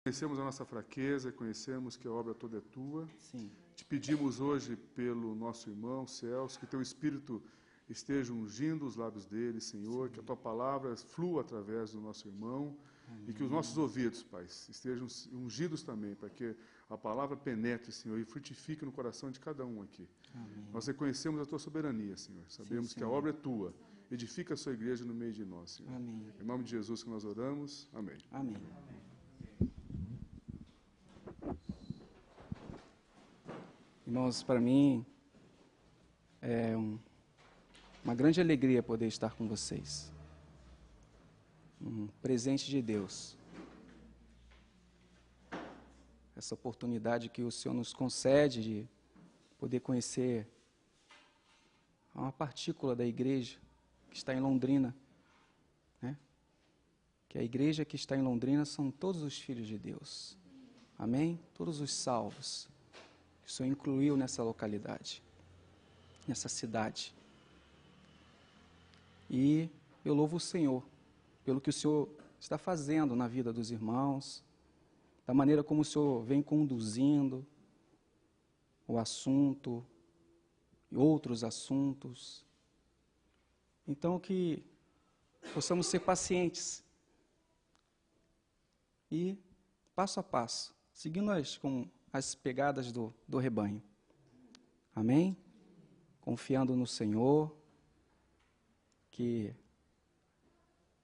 Conhecemos a nossa fraqueza, conhecemos que a obra toda é tua. Sim. Te pedimos hoje pelo nosso irmão Celso, que teu Espírito esteja ungindo os lábios dele, Senhor, que a tua palavra flua através do nosso irmão. Amém. E que os nossos ouvidos, Pai, estejam ungidos também, para que a palavra penetre, Senhor, e frutifique no coração de cada um aqui. Amém. Nós reconhecemos a tua soberania, Senhor. Sabemos que a obra é tua. Edifica a sua igreja no meio de nós, Senhor. Amém. Em nome de Jesus que nós oramos. Amém. Amém. Irmãos, para mim é uma grande alegria poder estar com vocês. Um presente de Deus. Essa oportunidade que o Senhor nos concede de poder conhecer uma partícula da igreja que está em Londrina, né? Que a igreja que está em Londrina são todos os filhos de Deus. Amém? Todos os salvos que o Senhor incluiu nessa localidade, nessa cidade. E eu louvo o Senhor pelo que o Senhor está fazendo na vida dos irmãos, da maneira como o Senhor vem conduzindo o assunto e outros assuntos. Então, que possamos ser pacientes e, passo a passo, seguindo com as pegadas do rebanho. Amém? Confiando no Senhor, que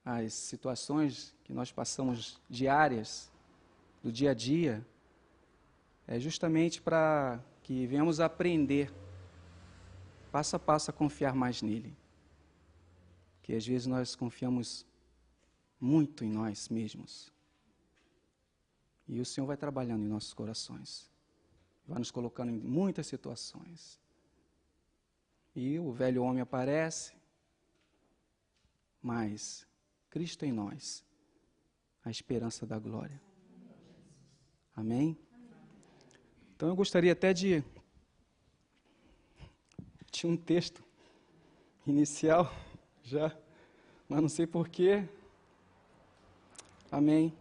as situações que nós passamos diárias, do dia a dia, é justamente para que venhamos aprender, passo a passo, a confiar mais nele. Que às vezes nós confiamos muito em nós mesmos. E o Senhor vai trabalhando em nossos corações. Vai nos colocando em muitas situações. E o velho homem aparece, mas Cristo em nós, a esperança da glória. Amém? Então eu gostaria até de um texto inicial já, mas não sei porquê. Amém?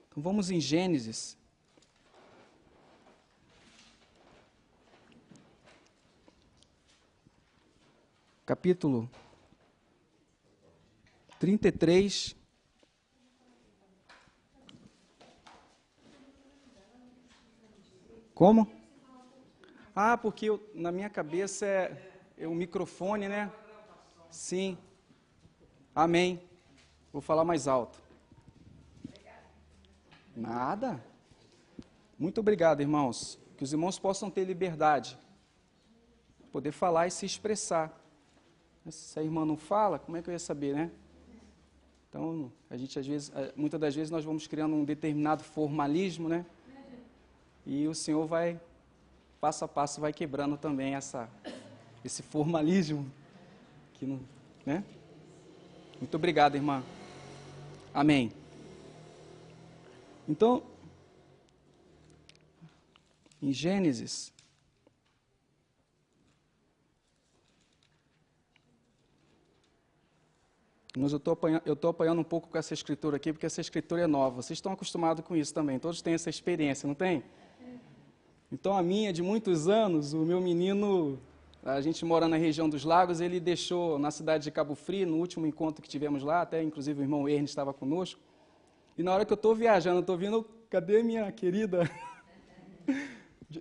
Então vamos em Gênesis. Capítulo 33. Como? Ah, porque na minha cabeça é o microfone, né? Sim. Amém. Vou falar mais alto. Nada. Muito obrigado, irmãos. Que os irmãos possam ter liberdade, poder falar e se expressar. Se a irmã não fala, como é que eu ia saber, né? Então, a gente às vezes, muitas das vezes nós vamos criando um determinado formalismo, né? E o Senhor vai, passo a passo, vai quebrando também esse formalismo. Que não, né? Muito obrigado, irmã. Amém. Então, em Gênesis, mas eu estou apanhando um pouco com essa escritura aqui, porque essa escritura é nova. Vocês estão acostumados com isso também, todos têm essa experiência, não tem? Então, a minha, de muitos anos, o meu menino, a gente mora na região dos Lagos, ele deixou na cidade de Cabo Frio, no último encontro que tivemos lá, até inclusive o irmão Ernest estava conosco, e na hora que eu estou viajando, eu estou vindo, cadê minha querida,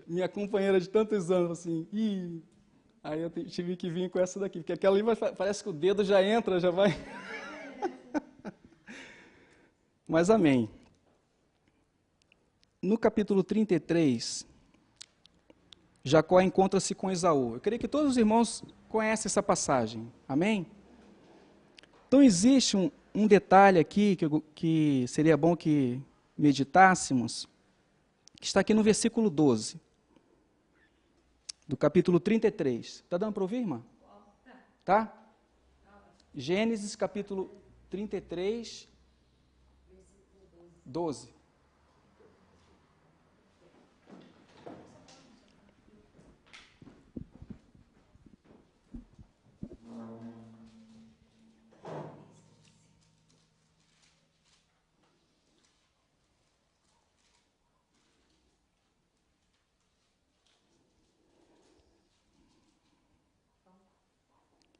minha companheira de tantos anos, assim, aí eu tive que vir com essa daqui, porque aquela ali parece que o dedo já entra, já vai... Mas amém. No capítulo 33, Jacó encontra-se com Esaú. Eu creio que todos os irmãos conhecem essa passagem. Amém? Então existe um detalhe aqui que seria bom que meditássemos, que está aqui no versículo 12, do capítulo 33. Está dando para ouvir, irmã? Tá? Gênesis, capítulo 33, 12.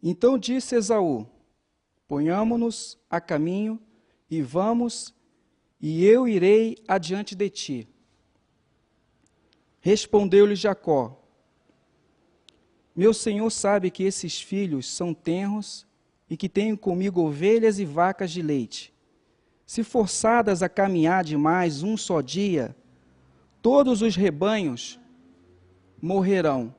Então disse Esaú: ponhamo-nos a caminho e vamos, e eu irei adiante de ti. Respondeu-lhe Jacó: meu senhor sabe que esses filhos são tenros e que tenho comigo ovelhas e vacas de leite. Se forçadas a caminhar demais um só dia, todos os rebanhos morrerão.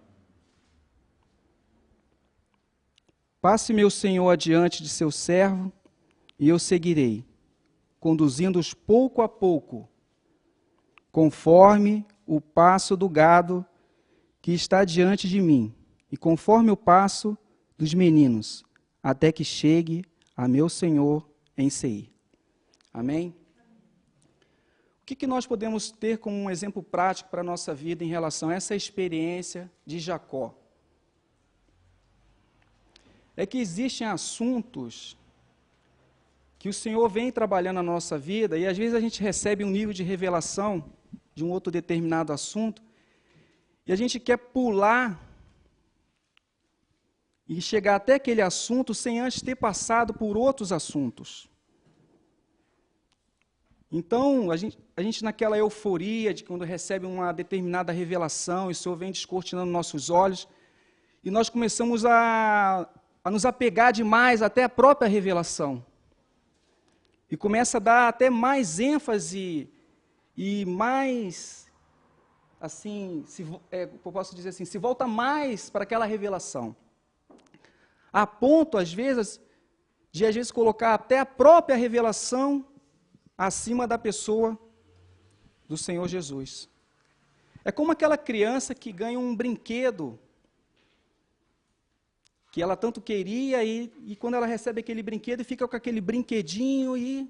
Passe meu senhor adiante de seu servo, e eu seguirei, conduzindo-os pouco a pouco, conforme o passo do gado que está diante de mim, e conforme o passo dos meninos, até que chegue a meu senhor em Seir. Amém? O que nós podemos ter como um exemplo prático para a nossa vida em relação a essa experiência de Jacó? É que existem assuntos que o Senhor vem trabalhando na nossa vida e às vezes a gente recebe um nível de revelação de um outro determinado assunto e a gente quer pular e chegar até aquele assunto sem antes ter passado por outros assuntos. Então, a gente naquela euforia de quando recebe uma determinada revelação, e o Senhor vem descortinando nossos olhos, e nós começamos a nos apegar demais até a própria revelação. E começa a dar até mais ênfase e mais, assim, eu posso dizer assim, se volta mais para aquela revelação. A ponto, às vezes, de colocar até a própria revelação acima da pessoa do Senhor Jesus. É como aquela criança que ganha um brinquedo que ela tanto queria e quando ela recebe aquele brinquedo, fica com aquele brinquedinho e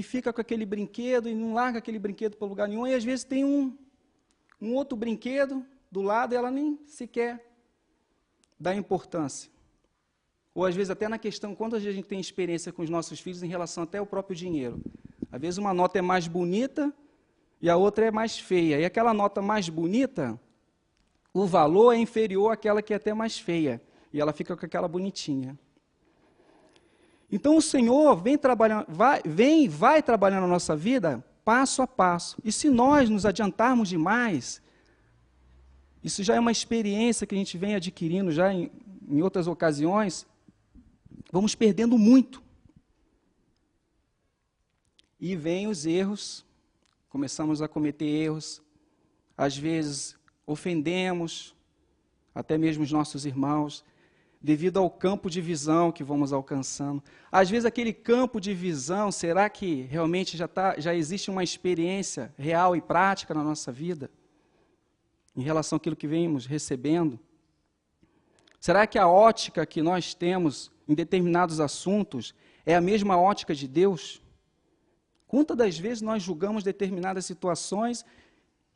fica com aquele brinquedo e não larga aquele brinquedo para lugar nenhum, e às vezes tem um outro brinquedo do lado e ela nem sequer dá importância. Ou às vezes até na questão, quando a gente tem experiência com os nossos filhos em relação até ao próprio dinheiro. Às vezes uma nota é mais bonita e a outra é mais feia. E aquela nota mais bonita, o valor é inferior àquela que é até mais feia. E ela fica com aquela bonitinha. Então o Senhor vai trabalhando na nossa vida passo a passo. E se nós nos adiantarmos demais, isso já é uma experiência que a gente vem adquirindo já em outras ocasiões, vamos perdendo muito. E vêm os erros, começamos a cometer erros, às vezes ofendemos até mesmo os nossos irmãos, devido ao campo de visão que vamos alcançando. Às vezes aquele campo de visão, será que realmente já existe uma experiência real e prática na nossa vida, em relação àquilo que vemos recebendo? Será que a ótica que nós temos em determinados assuntos é a mesma ótica de Deus? Quantas das vezes nós julgamos determinadas situações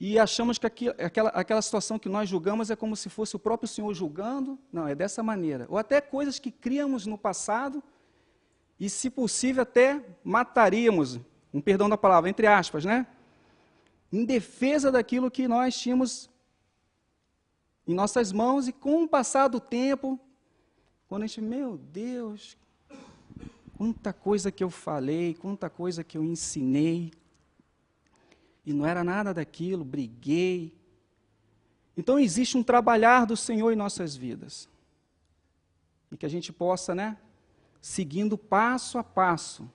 e achamos que aquela situação que nós julgamos é como se fosse o próprio Senhor julgando? Não, é dessa maneira. Ou até coisas que criamos no passado e, se possível, até mataríamos, um perdão da palavra, entre aspas, né? Em defesa daquilo que nós tínhamos em nossas mãos, e com o passar do tempo, quando a gente, meu Deus, quanta coisa que eu falei, quanta coisa que eu ensinei, e não era nada daquilo, briguei. Então existe um trabalhar do Senhor em nossas vidas, e que a gente possa, seguindo passo a passo,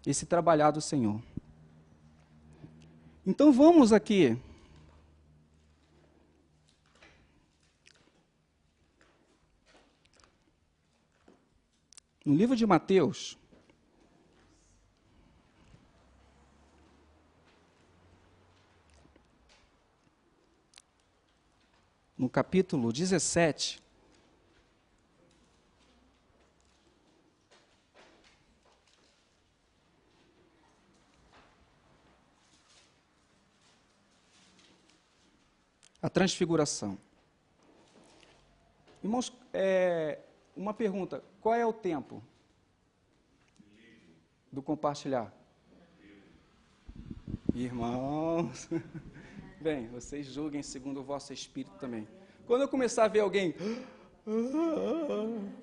esse trabalhar do Senhor. Então vamos aqui no livro de Mateus, no capítulo 17, a transfiguração. Irmãos, uma pergunta: qual é o tempo do compartilhar? Irmãos, bem, vocês julguem segundo o vosso espírito também. Quando eu começar a ver alguém,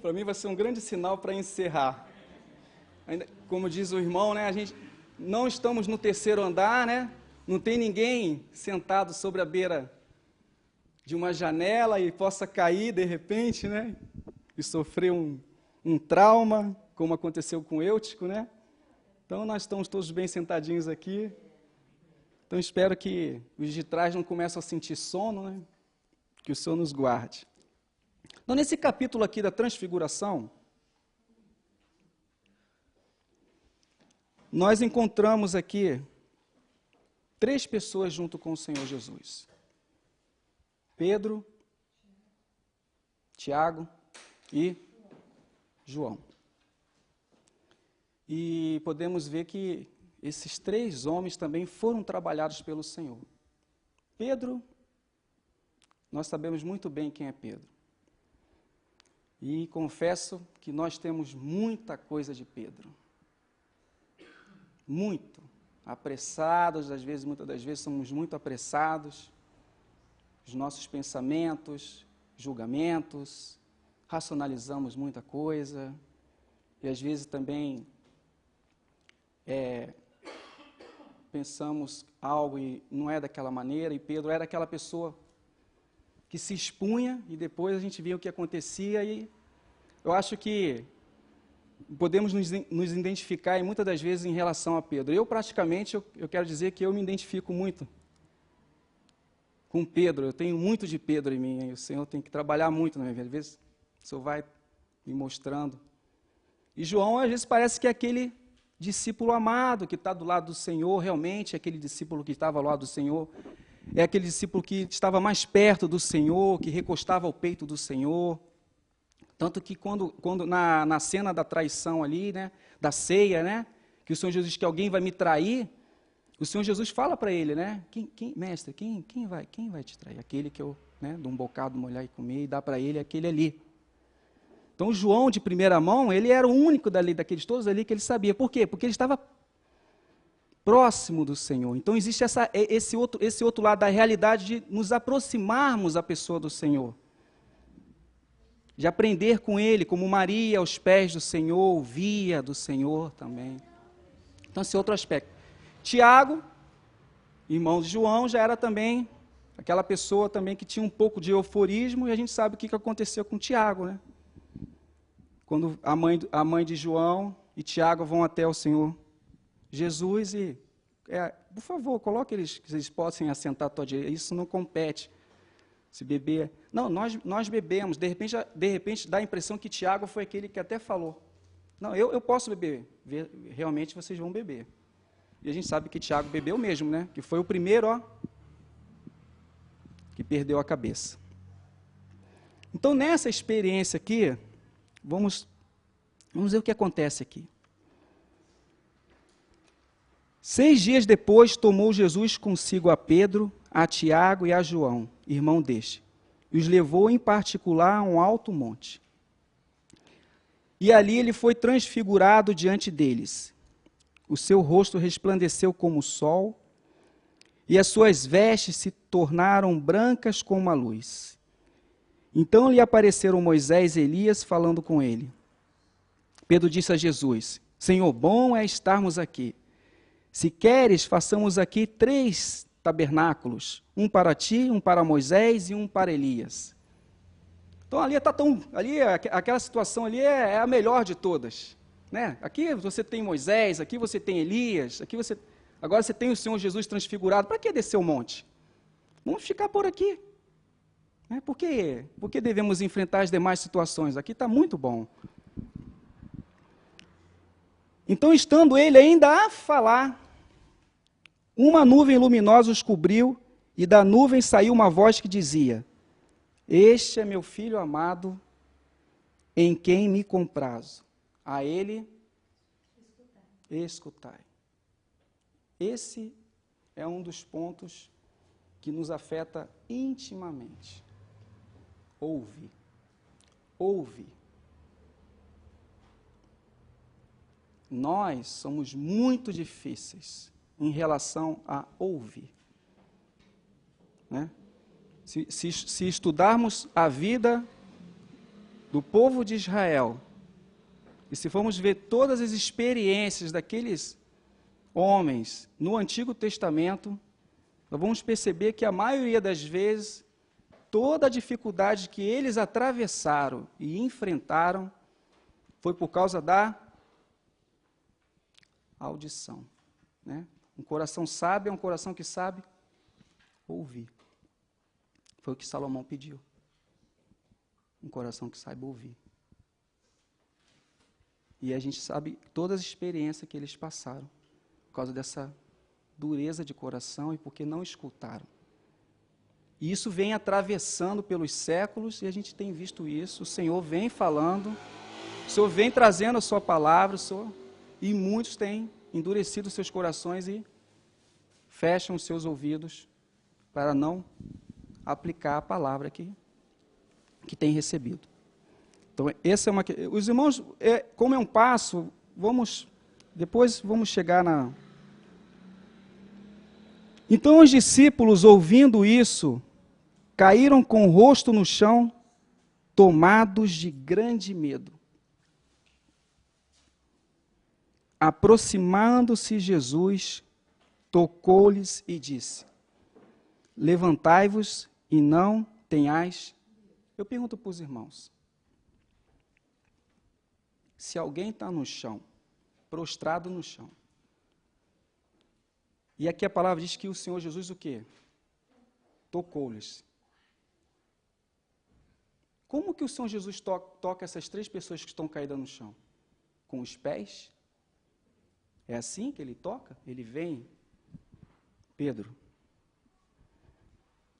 para mim vai ser um grande sinal para encerrar. Ainda, como diz o irmão, né, a gente não estamos no terceiro andar, né? Não tem ninguém sentado sobre a beira de uma janela e possa cair de repente, né? E sofrer um trauma, como aconteceu com o Eutico, né? Então, nós estamos todos bem sentadinhos aqui. Então, espero que os de trás não comecem a sentir sono, né? Que o Senhor nos guarde. Então, nesse capítulo aqui da transfiguração, nós encontramos aqui 3 pessoas junto com o Senhor Jesus. Pedro, Tiago e João. E podemos ver que esses 3 homens também foram trabalhados pelo Senhor. Pedro, nós sabemos muito bem quem é Pedro. E confesso que nós temos muita coisa de Pedro. Muito. Apressados, muitas das vezes somos muito apressados. Os nossos pensamentos, julgamentos, racionalizamos muita coisa. E às vezes também pensamos algo e não é daquela maneira, e Pedro era aquela pessoa que se expunha e depois a gente via o que acontecia, e eu acho que podemos nos identificar muitas das vezes em relação a Pedro. Eu praticamente, eu quero dizer que eu me identifico muito com Pedro, eu tenho muito de Pedro em mim, e o Senhor tem que trabalhar muito na minha vida, às vezes o Senhor vai me mostrando. E João, às vezes, parece que é aquele discípulo amado que está do lado do Senhor, realmente, aquele discípulo que estava ao lado do Senhor, é aquele discípulo que estava mais perto do Senhor, que recostava ao peito do Senhor. Tanto que quando na cena da traição ali, né, da ceia, né, que o Senhor Jesus diz que alguém vai me trair, o Senhor Jesus fala para ele, né, mestre, quem vai te trair? Aquele que eu, né, dou um bocado, molhar e comer e dá para ele aquele ali. Então, João, de primeira mão, ele era o único daqueles todos ali que ele sabia. Por quê? Porque ele estava próximo do Senhor. Então, existe esse outro lado da realidade de nos aproximarmos da pessoa do Senhor. De aprender com ele, como Maria aos pés do Senhor, ouvia do Senhor também. Então, esse outro aspecto. Tiago, irmão de João, já era também aquela pessoa também que tinha um pouco de euforismo, e a gente sabe o que aconteceu com Tiago, né? Quando a mãe de João e Tiago vão até o Senhor Jesus e, por favor, coloque eles, que eles possam assentar à tua direita, isso não compete, se beber. Não, nós bebemos, de repente dá a impressão que Tiago foi aquele que até falou, não, eu posso beber, realmente vocês vão beber. E a gente sabe que Tiago bebeu mesmo, né? Que foi o primeiro, que perdeu a cabeça. Então, nessa experiência aqui, vamos ver o que acontece aqui. 6 dias depois, tomou Jesus consigo a Pedro, a Tiago e a João, irmão deste, e os levou em particular a um alto monte. E ali ele foi transfigurado diante deles. O seu rosto resplandeceu como o sol, e as suas vestes se tornaram brancas como a luz. Então lhe apareceram Moisés e Elias falando com ele. Pedro disse a Jesus, Senhor, bom é estarmos aqui. Se queres, façamos aqui 3 tabernáculos, um para ti, um para Moisés e um para Elias. Então aquela situação ali é a melhor de todas, né? Aqui você tem Moisés, aqui você tem Elias, agora você tem o Senhor Jesus transfigurado. Para que descer o monte? Vamos ficar por aqui. Por que devemos enfrentar as demais situações? Aqui está muito bom. Então, estando ele ainda a falar, uma nuvem luminosa os cobriu, e da nuvem saiu uma voz que dizia, Este é meu filho amado, em quem me comprazo. A ele escutai. Esse é um dos pontos que nos afeta intimamente. Ouve. Nós somos muito difíceis em relação a ouvir, né? Se estudarmos a vida do povo de Israel, e se formos ver todas as experiências daqueles homens no Antigo Testamento, nós vamos perceber que a maioria das vezes, toda a dificuldade que eles atravessaram e enfrentaram foi por causa da audição, né? Um coração sábio é um coração que sabe ouvir. Foi o que Salomão pediu. Um coração que saiba ouvir. E a gente sabe todas as experiências que eles passaram, por causa dessa dureza de coração e porque não escutaram. E isso vem atravessando pelos séculos, e a gente tem visto isso. O Senhor vem falando, o Senhor vem trazendo a sua palavra, e muitos têm endurecido seus corações e fecham os seus ouvidos para não aplicar a palavra que tem recebido. Então, essa é uma... Os irmãos, como é um passo, depois vamos chegar na... Então, os discípulos, ouvindo isso, caíram com o rosto no chão, tomados de grande medo. Aproximando-se Jesus, tocou-lhes e disse: levantai-vos e não tenhais... Eu pergunto para os irmãos, se alguém está no chão, prostrado no chão, e aqui a palavra diz que o Senhor Jesus o quê? Tocou-lhes. Como que o Senhor Jesus toca essas 3 pessoas que estão caídas no chão? Com os pés? É assim que ele toca? Ele vem, Pedro,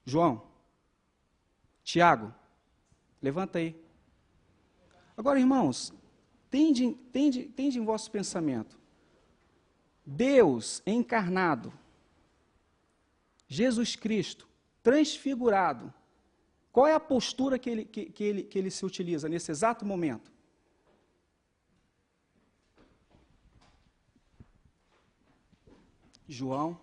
João, Tiago, levanta aí. Agora, irmãos, tende em vosso pensamento. Deus encarnado, Jesus Cristo, transfigurado, qual é a postura que ele se utiliza nesse exato momento? João.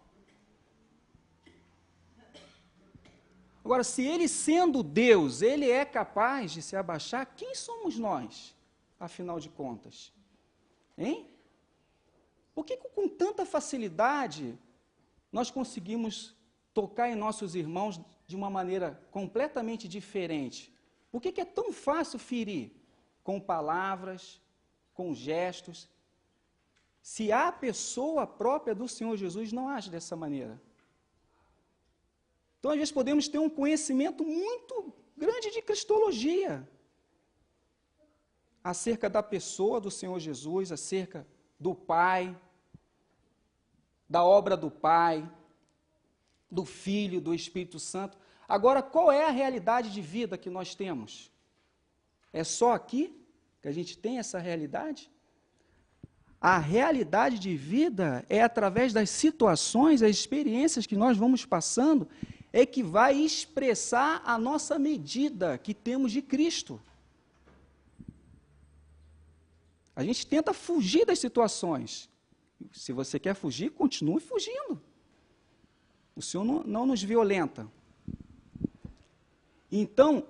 Agora, se ele sendo Deus, ele é capaz de se abaixar, quem somos nós, afinal de contas? Hein? Por que com tanta facilidade nós conseguimos tocar em nossos irmãos de uma maneira completamente diferente? Por que é tão fácil ferir com palavras, com gestos, se a pessoa própria do Senhor Jesus não age dessa maneira? Então, às vezes, podemos ter um conhecimento muito grande de cristologia acerca da pessoa do Senhor Jesus, acerca do Pai, da obra do Pai, do Filho, do Espírito Santo. Agora, qual é a realidade de vida que nós temos? É só aqui que a gente tem essa realidade? A realidade de vida é através das situações, as experiências que nós vamos passando, é que vai expressar a nossa medida que temos de Cristo. A gente tenta fugir das situações. Se você quer fugir, continue fugindo. O Senhor não nos violenta. Então,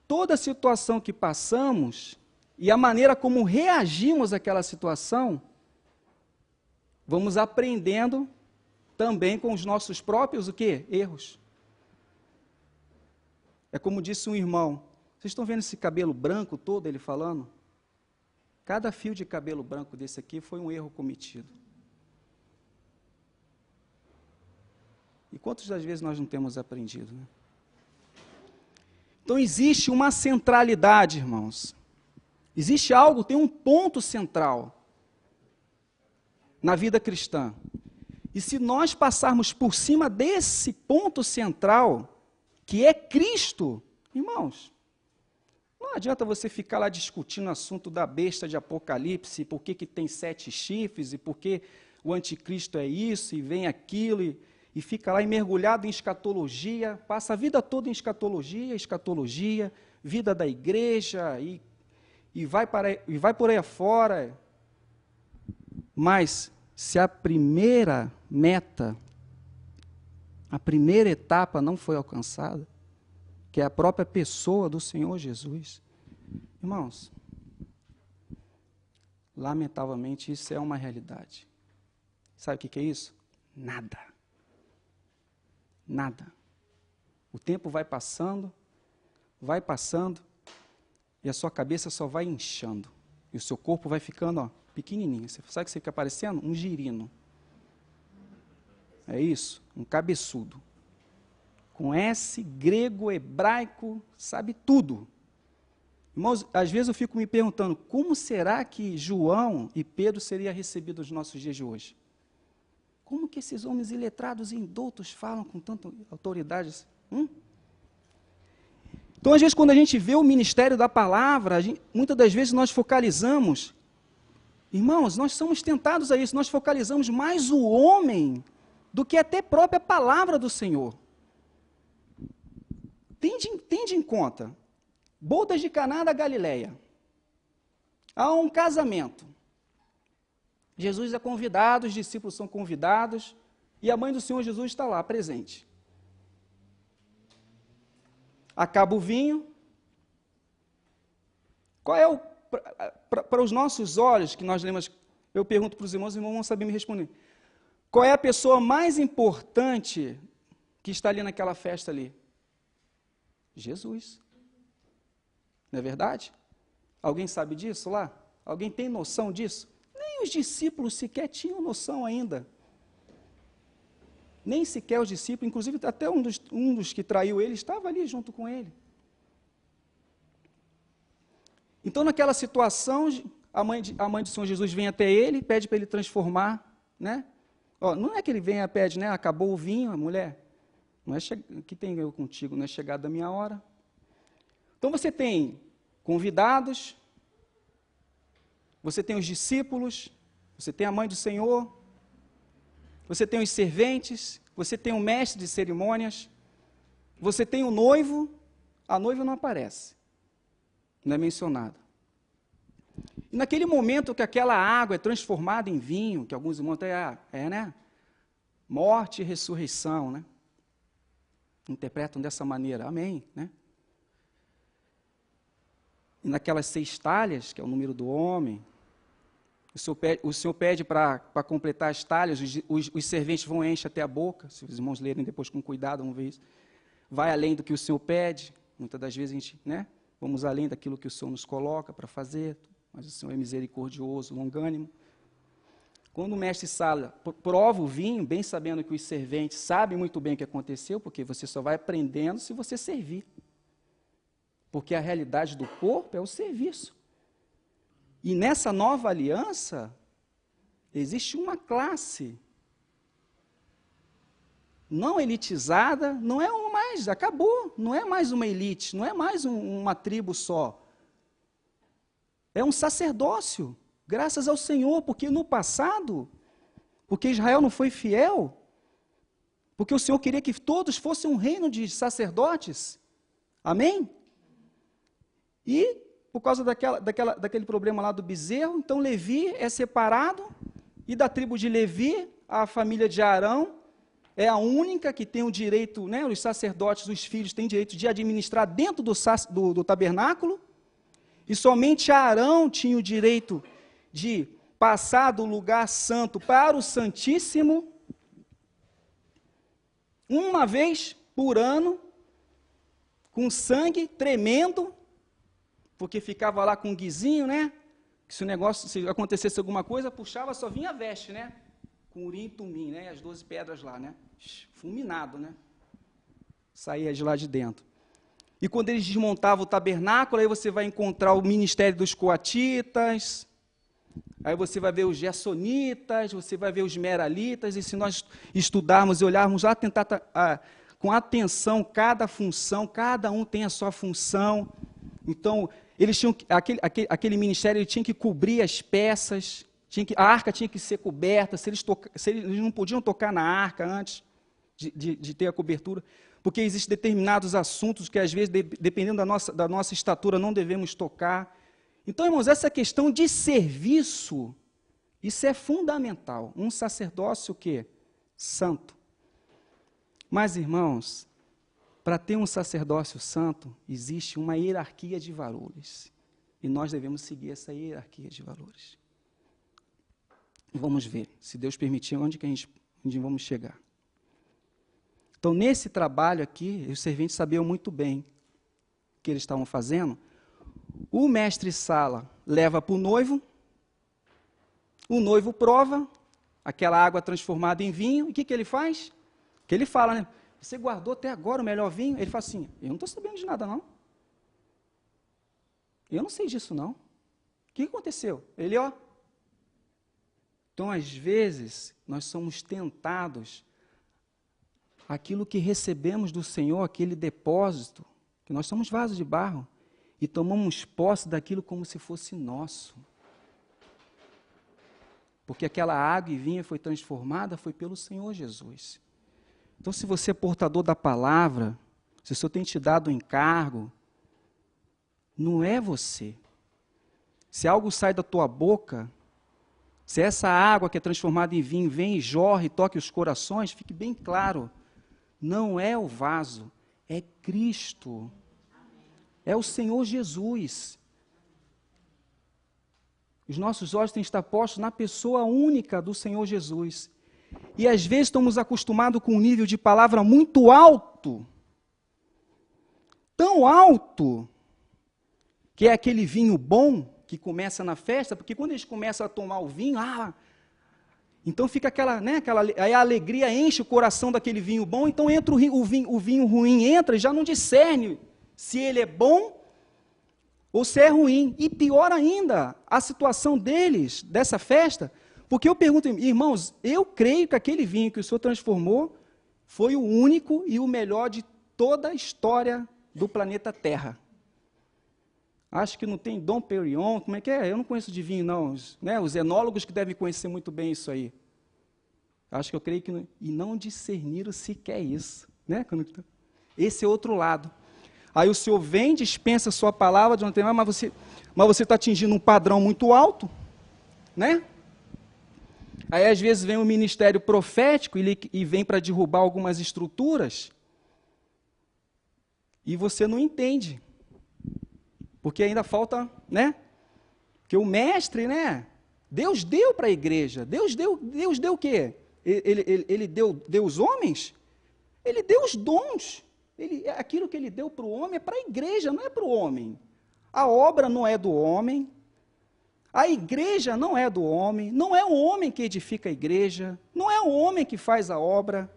toda situação que passamos e a maneira como reagimos àquela situação, vamos aprendendo também com os nossos próprios, o quê? Erros. É como disse um irmão, vocês estão vendo esse cabelo branco todo, ele falando? Cada fio de cabelo branco desse aqui foi um erro cometido. E quantas das vezes nós não temos aprendido, né? Então existe uma centralidade, irmãos. Existe algo, tem um ponto central na vida cristã. E se nós passarmos por cima desse ponto central, que é Cristo, irmãos, não adianta você ficar lá discutindo o assunto da besta de Apocalipse, por que tem 7 chifres, e por que o anticristo é isso, e vem aquilo, e fica lá mergulhado em escatologia, passa a vida toda em escatologia, vida da igreja, e vai por aí afora. Mas, se a primeira meta, a primeira etapa não foi alcançada, que é a própria pessoa do Senhor Jesus. Irmãos, lamentavelmente isso é uma realidade. Sabe o que é isso? Nada. Nada. O tempo vai passando, e a sua cabeça só vai inchando. E o seu corpo vai ficando, ó, pequenininho. Você sabe o que você fica parecendo? Um girino. É isso? Um cabeçudo. Com S, grego, hebraico, sabe tudo. Irmãos, às vezes eu fico me perguntando, como será que João e Pedro seriam recebidos nos nossos dias de hoje? Como que esses homens iletrados e indoutos falam com tanta autoridade? Então, às vezes, quando a gente vê o ministério da palavra, muitas das vezes nós focalizamos, irmãos, nós somos tentados a isso, nós focalizamos mais o homem do que até a própria palavra do Senhor. Tende em conta, bodas de Caná da Galileia, há um casamento, Jesus é convidado, os discípulos são convidados, e a mãe do Senhor Jesus está lá, presente. Acaba o vinho. Qual é para os nossos olhos, que nós lemos, eu pergunto para os irmãos vão saber me responder. Qual é a pessoa mais importante que está ali naquela festa ali? Jesus. Não é verdade? Alguém sabe disso lá? Alguém tem noção disso? Nem os discípulos sequer tinham noção ainda. Nem sequer os discípulos, inclusive até um dos que traiu ele, estava ali junto com ele. Então, naquela situação, a mãe do Senhor Jesus vem até ele, pede para ele transformar, né? Ó, não é que ele venha e pede, né? Acabou o vinho, a mulher. Não é que tem eu contigo, não é chegada a minha hora. Então, você tem convidados, você tem os discípulos, você tem a mãe do Senhor, você tem os serventes, você tem o mestre de cerimônias, você tem o noivo, a noiva não aparece, não é mencionada. E naquele momento que aquela água é transformada em vinho, que alguns irmãos até, né? Morte e ressurreição, né? Interpretam dessa maneira, amém, né? E naquelas 6 talhas, que é o número do homem, o Senhor pede para completar as talhas, os serventes vão encher até a boca, se os irmãos lerem depois com cuidado, vão ver isso. Vai além do que o Senhor pede, muitas das vezes a gente, né, vamos além daquilo que o Senhor nos coloca para fazer, mas o Senhor é misericordioso, longânimo. Quando o mestre Sala prova o vinho, bem sabendo que os serventes sabem muito bem o que aconteceu, porque você só vai aprendendo se você servir. Porque a realidade do corpo é o serviço. E nessa nova aliança, existe uma classe não elitizada, não é mais, acabou, não é mais uma elite, não é mais uma tribo só. É um sacerdócio, graças ao Senhor, porque no passado, porque Israel não foi fiel, porque o Senhor queria que todos fossem um reino de sacerdotes, amém? E por causa daquele problema lá do bezerro, então Levi é separado, e da tribo de Levi, a família de Arão é a única que tem o direito, né, os sacerdotes, os filhos, têm direito de administrar dentro do tabernáculo, e somente Arão tinha o direito de passar do lugar santo para o Santíssimo, uma vez por ano, com sangue tremendo, porque ficava lá com um guizinho, né? Que se acontecesse alguma coisa, puxava, só vinha a veste, né? Com urim e tumim, né? As 12 pedras lá, né? Fulminado, né? Saía de lá de dentro. E quando eles desmontavam o tabernáculo, aí você vai encontrar o ministério dos coatitas, aí você vai ver os gersonitas, você vai ver os meralitas, e se nós estudarmos e olharmos lá, tentar com atenção cada função, cada um tem a sua função. Então, eles tinham aquele ministério, ele tinha que cobrir as peças, a arca tinha que ser coberta, se eles não podiam tocar na arca antes de ter a cobertura, porque existem determinados assuntos que, às vezes, dependendo da nossa estatura, não devemos tocar. Então, irmãos, essa questão de serviço, isso é fundamental. Um sacerdócio o quê? Santo. Mas, irmãos, Para ter um sacerdócio santo, existe uma hierarquia de valores. E nós devemos seguir essa hierarquia de valores. Vamos ver, se Deus permitir, onde vamos chegar. Então, nesse trabalho aqui, os serventes sabiam muito bem o que eles estavam fazendo. O mestre-sala leva para o noivo prova aquela água transformada em vinho, e o que ele faz? Que ele fala, né? Você guardou até agora o melhor vinho? Ele fala assim, eu não estou sabendo de nada, não. Eu não sei disso, não. O que aconteceu? Ele, ó. Então, às vezes, nós somos tentados, aquilo que recebemos do Senhor, aquele depósito, que nós somos vasos de barro, e tomamos posse daquilo como se fosse nosso. Porque aquela água e vinho foi transformada, foi pelo Senhor Jesus. Então, se você é portador da palavra, se o Senhor tem te dado um encargo, não é você. Se algo sai da tua boca, se essa água que é transformada em vinho vem e jorre e toque os corações, fique bem claro, não é o vaso, é Cristo. É o Senhor Jesus. Os nossos olhos têm que estar postos na pessoa única do Senhor Jesus. E às vezes estamos acostumados com um nível de palavra muito alto, tão alto, que é aquele vinho bom que começa na festa, porque quando eles começam a tomar o vinho, então fica aí a alegria enche o coração daquele vinho bom, então entra o vinho ruim entra e já não discerne se ele é bom ou se é ruim. E pior ainda, a situação deles, dessa festa, porque eu pergunto, irmãos, eu creio que aquele vinho que o Senhor transformou foi o único e o melhor de toda a história do planeta Terra. Acho que não tem Dom Perignon, como é que é? Eu não conheço de vinho, não. Os enólogos que devem conhecer muito bem isso aí. Acho que eu creio que e não discerniram sequer isso. Né? Esse é outro lado. Aí o Senhor vem, dispensa a sua palavra, de não tem mais, mas você está atingindo um padrão muito alto, né? Aí às vezes vem o ministério profético e vem para derrubar algumas estruturas, e você não entende, porque ainda falta, né? Porque o mestre, né? Deus deu para a igreja, Deus deu o quê? Ele deu os homens? Ele deu os dons. Aquilo que ele deu para o homem é para a igreja, não é para o homem. A obra não é do homem, a igreja não é do homem, não é o homem que edifica a igreja, não é o homem que faz a obra.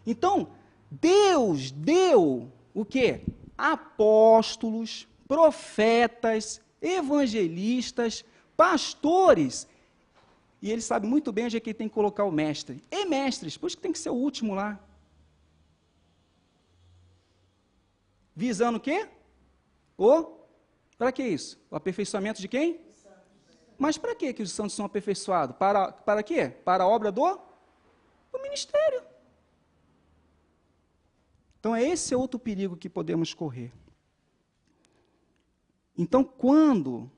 Então, Deus deu o quê? Apóstolos, profetas, evangelistas, pastores, e ele sabe muito bem onde é que ele tem que colocar o mestre. E mestres, por isso que tem que ser o último lá. Visando o quê? Para que isso? O aperfeiçoamento de quem? Mas para que os santos são aperfeiçoados? Para quê? Para a obra do ministério. Então, esse é outro perigo que podemos correr. Então, quando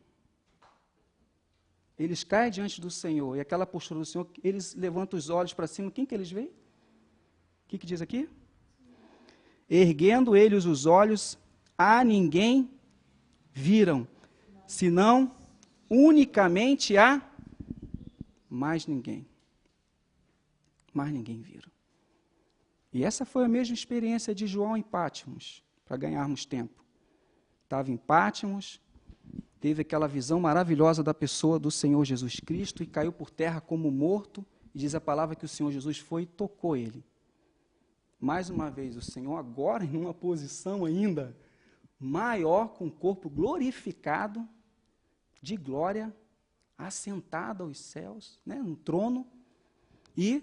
eles caem diante do Senhor, e aquela postura do Senhor, eles levantam os olhos para cima, quem que eles veem? O que diz aqui? Erguendo eles os olhos, a ninguém viram, senão unicamente a mais ninguém. Mais ninguém viram. E essa foi a mesma experiência de João em Pátimos, para ganharmos tempo. Estava em Pátimos, teve aquela visão maravilhosa da pessoa do Senhor Jesus Cristo e caiu por terra como morto, e diz a palavra que o Senhor Jesus foi e tocou ele. Mais uma vez, o Senhor agora em uma posição ainda maior, com o corpo glorificado, de glória, assentado aos céus, né, no trono, e,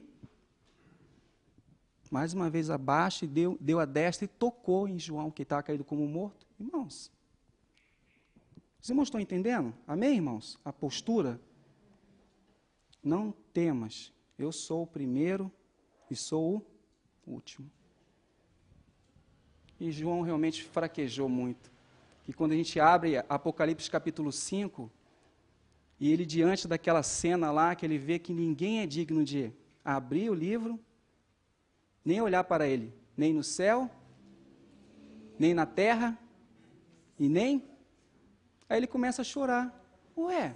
mais uma vez abaixo, e deu a destra e tocou em João, que estava caído como morto. Irmãos, os irmãos estão entendendo? Amém, irmãos? A postura? Não temas, eu sou o primeiro e sou o último. E João realmente fraquejou muito. E quando a gente abre Apocalipse capítulo 5, e ele diante daquela cena lá, que ele vê que ninguém é digno de abrir o livro, nem olhar para ele, nem no céu, nem na terra, e nem... Aí ele começa a chorar. Ué,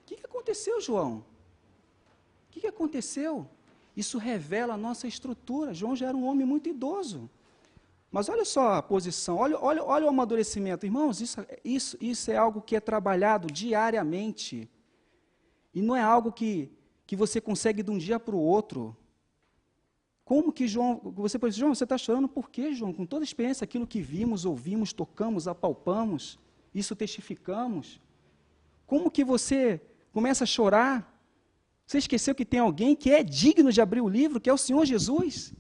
o que aconteceu, João? O que aconteceu? Isso revela a nossa estrutura. João já era um homem muito idoso. Mas olha só a posição, olha o amadurecimento. Irmãos, isso é algo que é trabalhado diariamente. E não é algo que você consegue de um dia para o outro. Como que João, você pode dizer, João, você está chorando por quê, João? Com toda a experiência, aquilo que vimos, ouvimos, tocamos, apalpamos, isso testificamos. Como que você começa a chorar? Você esqueceu que tem alguém que é digno de abrir o livro, que é o Senhor Jesus?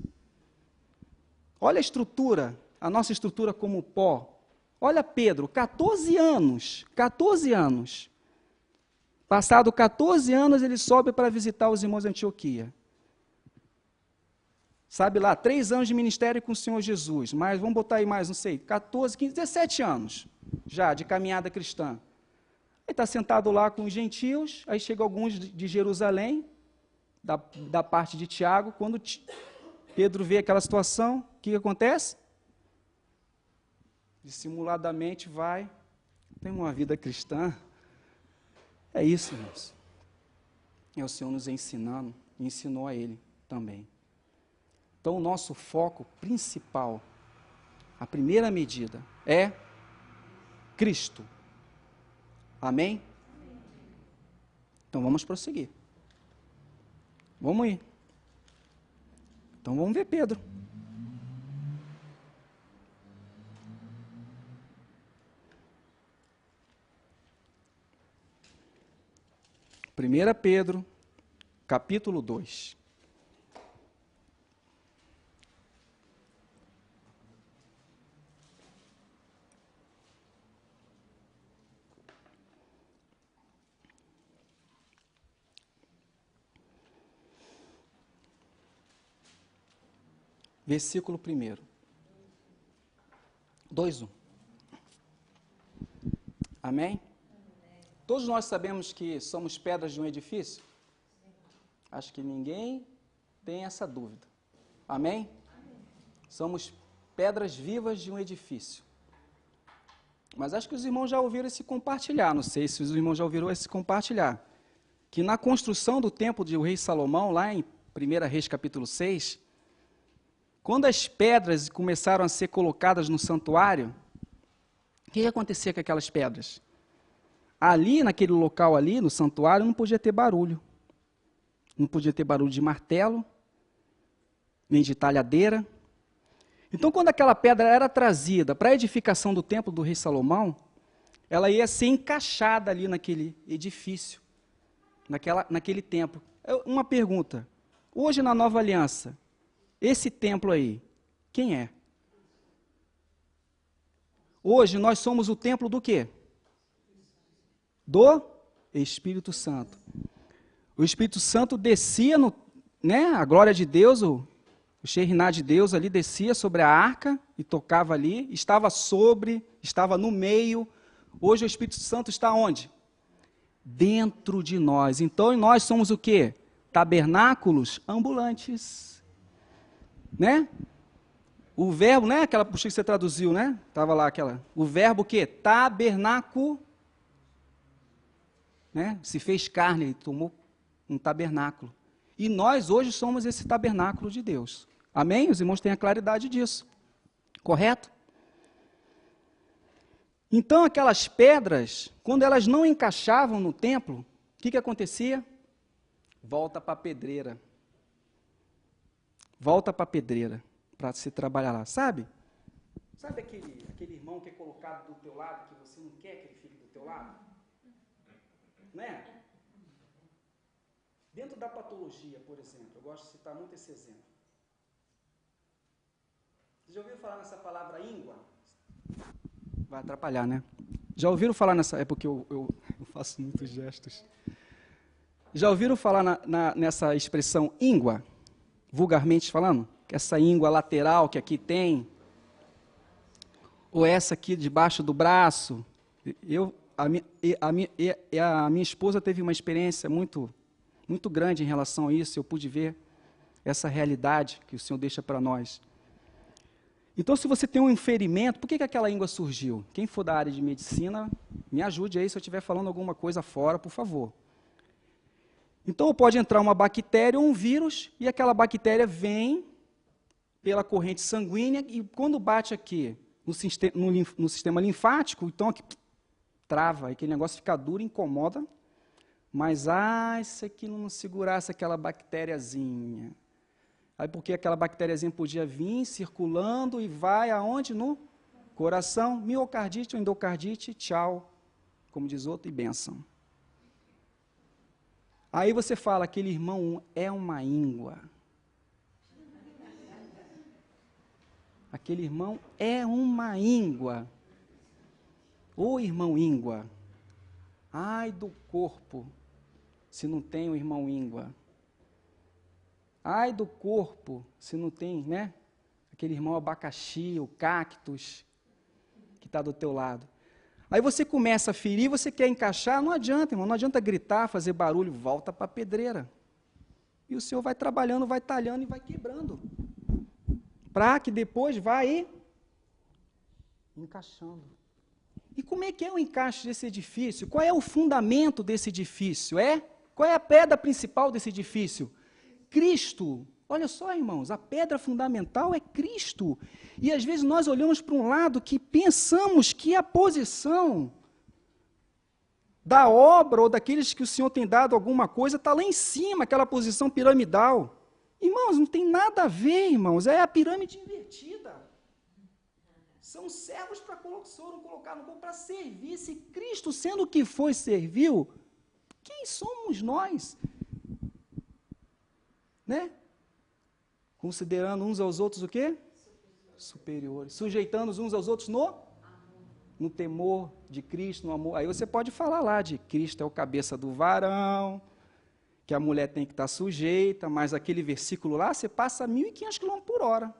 Olha a estrutura, a nossa estrutura como pó. Olha Pedro, 14 anos. Passado 14 anos, ele sobe para visitar os irmãos de Antioquia. Sabe lá, 3 anos de ministério com o Senhor Jesus, mas vamos botar aí mais, não sei, 14, 15, 17 anos já de caminhada cristã. Ele está sentado lá com os gentios, aí chegam alguns de Jerusalém, da parte de Tiago. Quando Pedro vê aquela situação, o que acontece? Dissimuladamente vai, tem uma vida cristã. É isso, irmãos. É o Senhor nos ensinando, e ensinou a ele também. Então, o nosso foco principal, a primeira medida, é Cristo. Amém? Então, vamos prosseguir. Vamos ir. Então, vamos ver Pedro. Primeira Pedro, capítulo 2. Versículo 1. 2:1. Amém? Todos nós sabemos que somos pedras de um edifício? Acho que ninguém tem essa dúvida. Amém? Somos pedras vivas de um edifício. Mas acho que os irmãos já ouviram esse compartilhar, não sei se os irmãos já ouviram esse compartilhar, que na construção do templo do rei Salomão, lá em 1 Reis capítulo 6, quando as pedras começaram a ser colocadas no santuário, o que acontecia com aquelas pedras? Ali, naquele local ali, no santuário, não podia ter barulho. Não podia ter barulho de martelo, nem de talhadeira. Então, quando aquela pedra era trazida para a edificação do templo do rei Salomão, ela ia ser encaixada ali naquele edifício, naquele templo. Uma pergunta, hoje na Nova Aliança, esse templo aí, quem é? Hoje nós somos o templo do quê? Do Espírito Santo. O Espírito Santo descia, a glória de Deus, o Shekhinah de Deus ali descia sobre a arca e tocava ali, estava no meio. Hoje o Espírito Santo está onde? Dentro de nós. Então nós somos o quê? Tabernáculos ambulantes. Né? O verbo, né? Aquela puxa que você traduziu, né? Estava lá o verbo o quê? Tabernáculo. Né? Se fez carne, ele tomou um tabernáculo. E nós hoje somos esse tabernáculo de Deus. Amém? Os irmãos têm a claridade disso. Correto? Então, aquelas pedras, quando elas não encaixavam no templo, o que acontecia? Volta para a pedreira. Volta para a pedreira, para se trabalhar lá. Sabe aquele irmão que é colocado do teu lado, que você não quer que ele fique do teu lado? Né? Dentro da patologia, por exemplo, eu gosto de citar muito esse exemplo. Vocês já ouviram falar nessa palavra íngua? Vai atrapalhar, né? Já ouviram falar nessa... É porque eu faço muitos gestos. Já ouviram falar nessa expressão íngua? Vulgarmente falando? Essa íngua lateral que aqui tem, ou essa aqui debaixo do braço. A minha esposa teve uma experiência muito, muito grande em relação a isso, eu pude ver essa realidade que o Senhor deixa para nós. Então, se você tem um ferimento, por que aquela íngua surgiu? Quem for da área de medicina, me ajude aí se eu estiver falando alguma coisa fora, por favor. Então, pode entrar uma bactéria ou um vírus, e aquela bactéria vem pela corrente sanguínea, e quando bate aqui no sistema linfático, então aqui trava, aquele negócio fica duro, incomoda, mas, se aqui não segurasse aquela bactériazinha. Aí porque aquela bactériazinha podia vir circulando e vai aonde? No coração, miocardite ou endocardite, tchau, como diz outro, e bênção. Aí você fala, aquele irmão é uma íngua. Aquele irmão é uma íngua. Ô irmão íngua, ai do corpo, se não tem o irmão íngua. Ai do corpo, se não tem, né? Aquele irmão abacaxi, o cactus, que está do teu lado. Aí você começa a ferir, você quer encaixar, não adianta, irmão, não adianta gritar, fazer barulho, volta para a pedreira. E o Senhor vai trabalhando, vai talhando e vai quebrando. Para que depois vai encaixando. E como é que é o encaixe desse edifício? Qual é o fundamento desse edifício? Qual é a pedra principal desse edifício? Cristo. Olha só, irmãos, a pedra fundamental é Cristo. E às vezes nós olhamos para um lado que pensamos que a posição da obra ou daqueles que o Senhor tem dado alguma coisa está lá em cima, aquela posição piramidal. Irmãos, não tem nada a ver, irmãos, é a pirâmide invertida. São servos para colocar no corpo para servir. Se Cristo, sendo o que foi, serviu, quem somos nós? Né? Considerando uns aos outros o quê? Superiores. Sujeitando uns aos outros no temor de Cristo, no amor. Aí você pode falar lá de Cristo é o cabeça do varão, que a mulher tem que estar sujeita, mas aquele versículo lá, você passa 1.500 km por hora.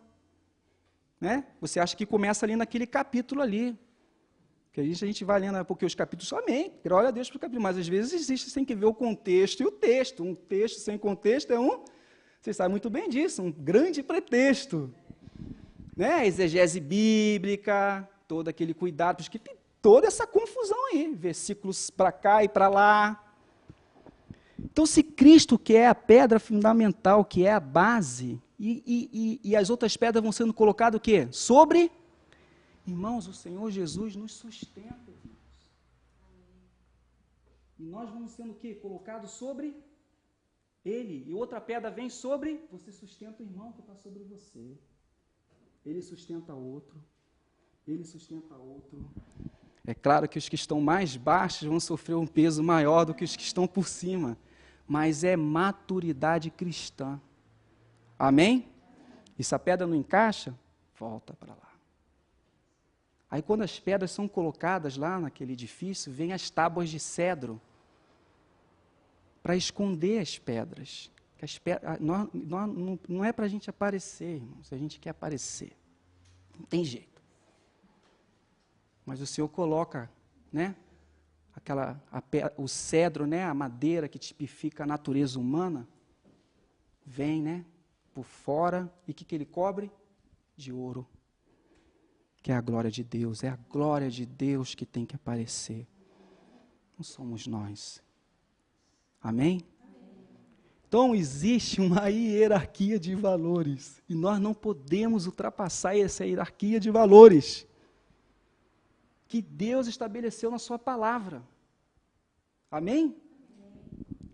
Né? Você acha que começa ali naquele capítulo ali. Que a gente vai lendo, porque os capítulos são amém, glória a Deus para o capítulo, mas às vezes existe, tem que ver o contexto e o texto. Um texto sem contexto é vocês sabem muito bem disso, um grande pretexto. Né? Exegese bíblica, todo aquele cuidado, porque tem toda essa confusão aí, versículos para cá e para lá. Então, se Cristo, que é a pedra fundamental, que é a base, e as outras pedras vão sendo colocadas o quê? Sobre? Irmãos, o Senhor Jesus nos sustenta, irmãos. E nós vamos sendo o quê? Colocados sobre Ele. E outra pedra vem sobre, você sustenta o irmão que está sobre você. Ele sustenta outro. Ele sustenta outro. É claro que os que estão mais baixos vão sofrer um peso maior do que os que estão por cima. Mas é maturidade cristã. Amém? E se a pedra não encaixa, volta para lá. Aí quando as pedras são colocadas lá naquele edifício, vem as tábuas de cedro para esconder as pedras. Não é para a gente aparecer, irmãos, a gente quer aparecer. Não tem jeito. Mas o Senhor coloca, né, o cedro, né, a madeira que tipifica a natureza humana, vem, né, por fora, e o que ele cobre? De ouro. Que é a glória de Deus, é a glória de Deus que tem que aparecer. Não somos nós. Amém? Então, existe uma hierarquia de valores, e nós não podemos ultrapassar essa hierarquia de valores que Deus estabeleceu na sua palavra. Amém?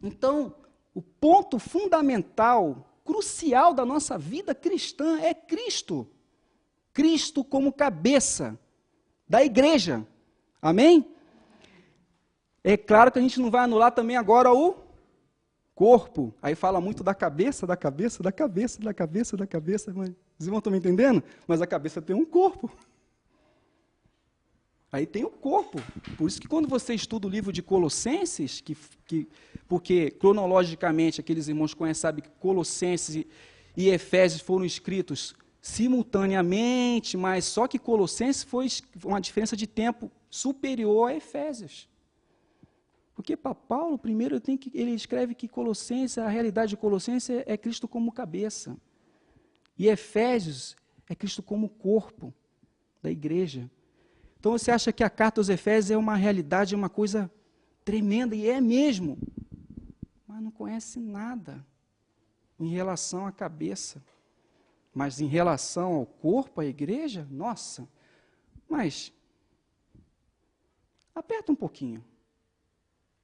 Então, o ponto fundamental, crucial da nossa vida cristã é Cristo. Cristo como cabeça da igreja. Amém? É claro que a gente não vai anular também agora o corpo. Aí fala muito da cabeça, da cabeça, da cabeça, da cabeça, da cabeça. Mas, vocês vão estar me entendendo? Mas a cabeça tem um corpo. Aí tem o corpo. Por isso que quando você estuda o livro de Colossenses, porque cronologicamente aqueles irmãos conhecem, sabem que Colossenses e Efésios foram escritos simultaneamente, mas só que Colossenses foi uma diferença de tempo superior a Efésios. Porque para Paulo, primeiro, ele escreve que Colossenses, a realidade de Colossenses é Cristo como cabeça. E Efésios É Cristo como corpo da igreja. Então você acha que a carta aos Efésios é uma realidade, é uma coisa tremenda, e é mesmo. Mas não conhece nada em relação à cabeça. Mas em relação ao corpo, à igreja, nossa, mas aperta um pouquinho.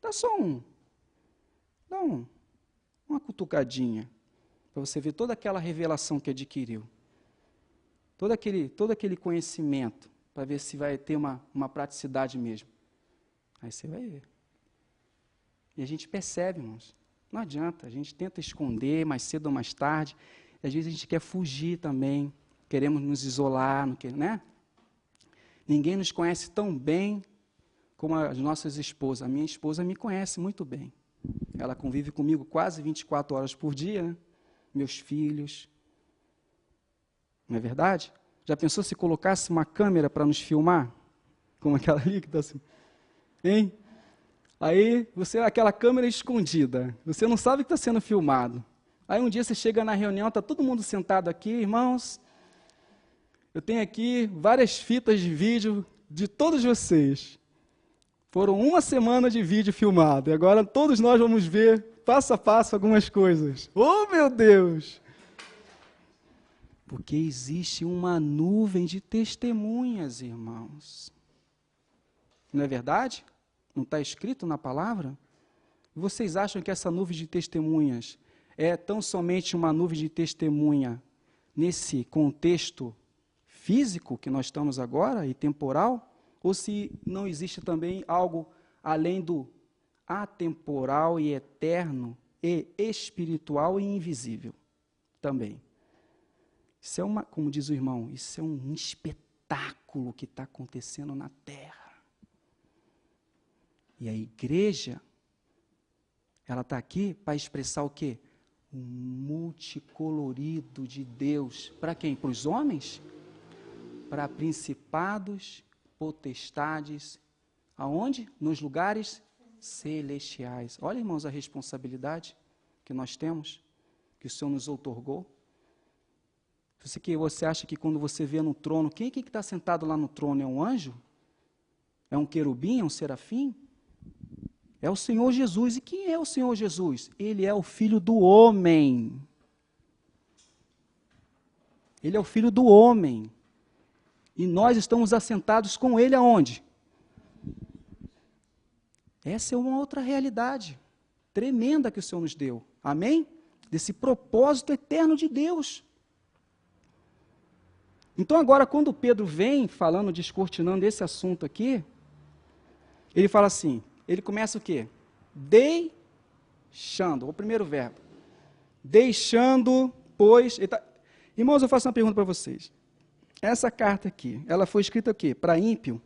Dá só uma cutucadinha, para você ver toda aquela revelação que adquiriu. Todo aquele conhecimento, para ver se vai ter uma praticidade mesmo. Aí você vai ver. E a gente percebe, irmãos. Não adianta, a gente tenta esconder mais cedo ou mais tarde. E às vezes a gente quer fugir também. Queremos nos isolar, não quer, né? Ninguém nos conhece tão bem como as nossas esposas. A minha esposa me conhece muito bem. Ela convive comigo quase 24 horas por dia, né? Meus filhos. Não é verdade? Já pensou se colocasse uma câmera para nos filmar? Como aquela ali que está assim. Hein? Aí, aquela câmera escondida. Você não sabe que está sendo filmado. Aí um dia você chega na reunião, está todo mundo sentado aqui, irmãos. Eu tenho aqui várias fitas de vídeo de todos vocês. Foram uma semana de vídeo filmado. E agora todos nós vamos ver, passo a passo, algumas coisas. Oh, meu Deus! Porque existe uma nuvem de testemunhas, irmãos. Não é verdade? Não está escrito na palavra? Vocês acham que essa nuvem de testemunhas é tão somente uma nuvem de testemunha nesse contexto físico que nós estamos agora e temporal? Ou se não existe também algo além do atemporal e eterno e espiritual e invisível também? Isso é como diz o irmão, isso é um espetáculo que está acontecendo na terra. E a igreja, ela está aqui para expressar o quê? O multicolorido de Deus. Para quem? Para os homens? Para principados, potestades. Aonde? Nos lugares celestiais. Olha, irmãos, a responsabilidade que nós temos, que o Senhor nos outorgou. Você acha que quando você vê no trono, quem é que está sentado lá no trono? É um anjo? É um querubim? É um serafim? É o Senhor Jesus. E quem é o Senhor Jesus? Ele é o Filho do homem. Ele é o Filho do homem. E nós estamos assentados com Ele aonde? Essa é uma outra realidade tremenda que o Senhor nos deu. Amém? Desse propósito eterno de Deus. Então agora, quando Pedro vem falando, descortinando esse assunto aqui, ele fala assim, ele começa o quê? Deixando, o primeiro verbo. Deixando, pois... Irmãos, eu faço uma pergunta para vocês. Essa carta aqui, ela foi escrita o quê? Para ímpio?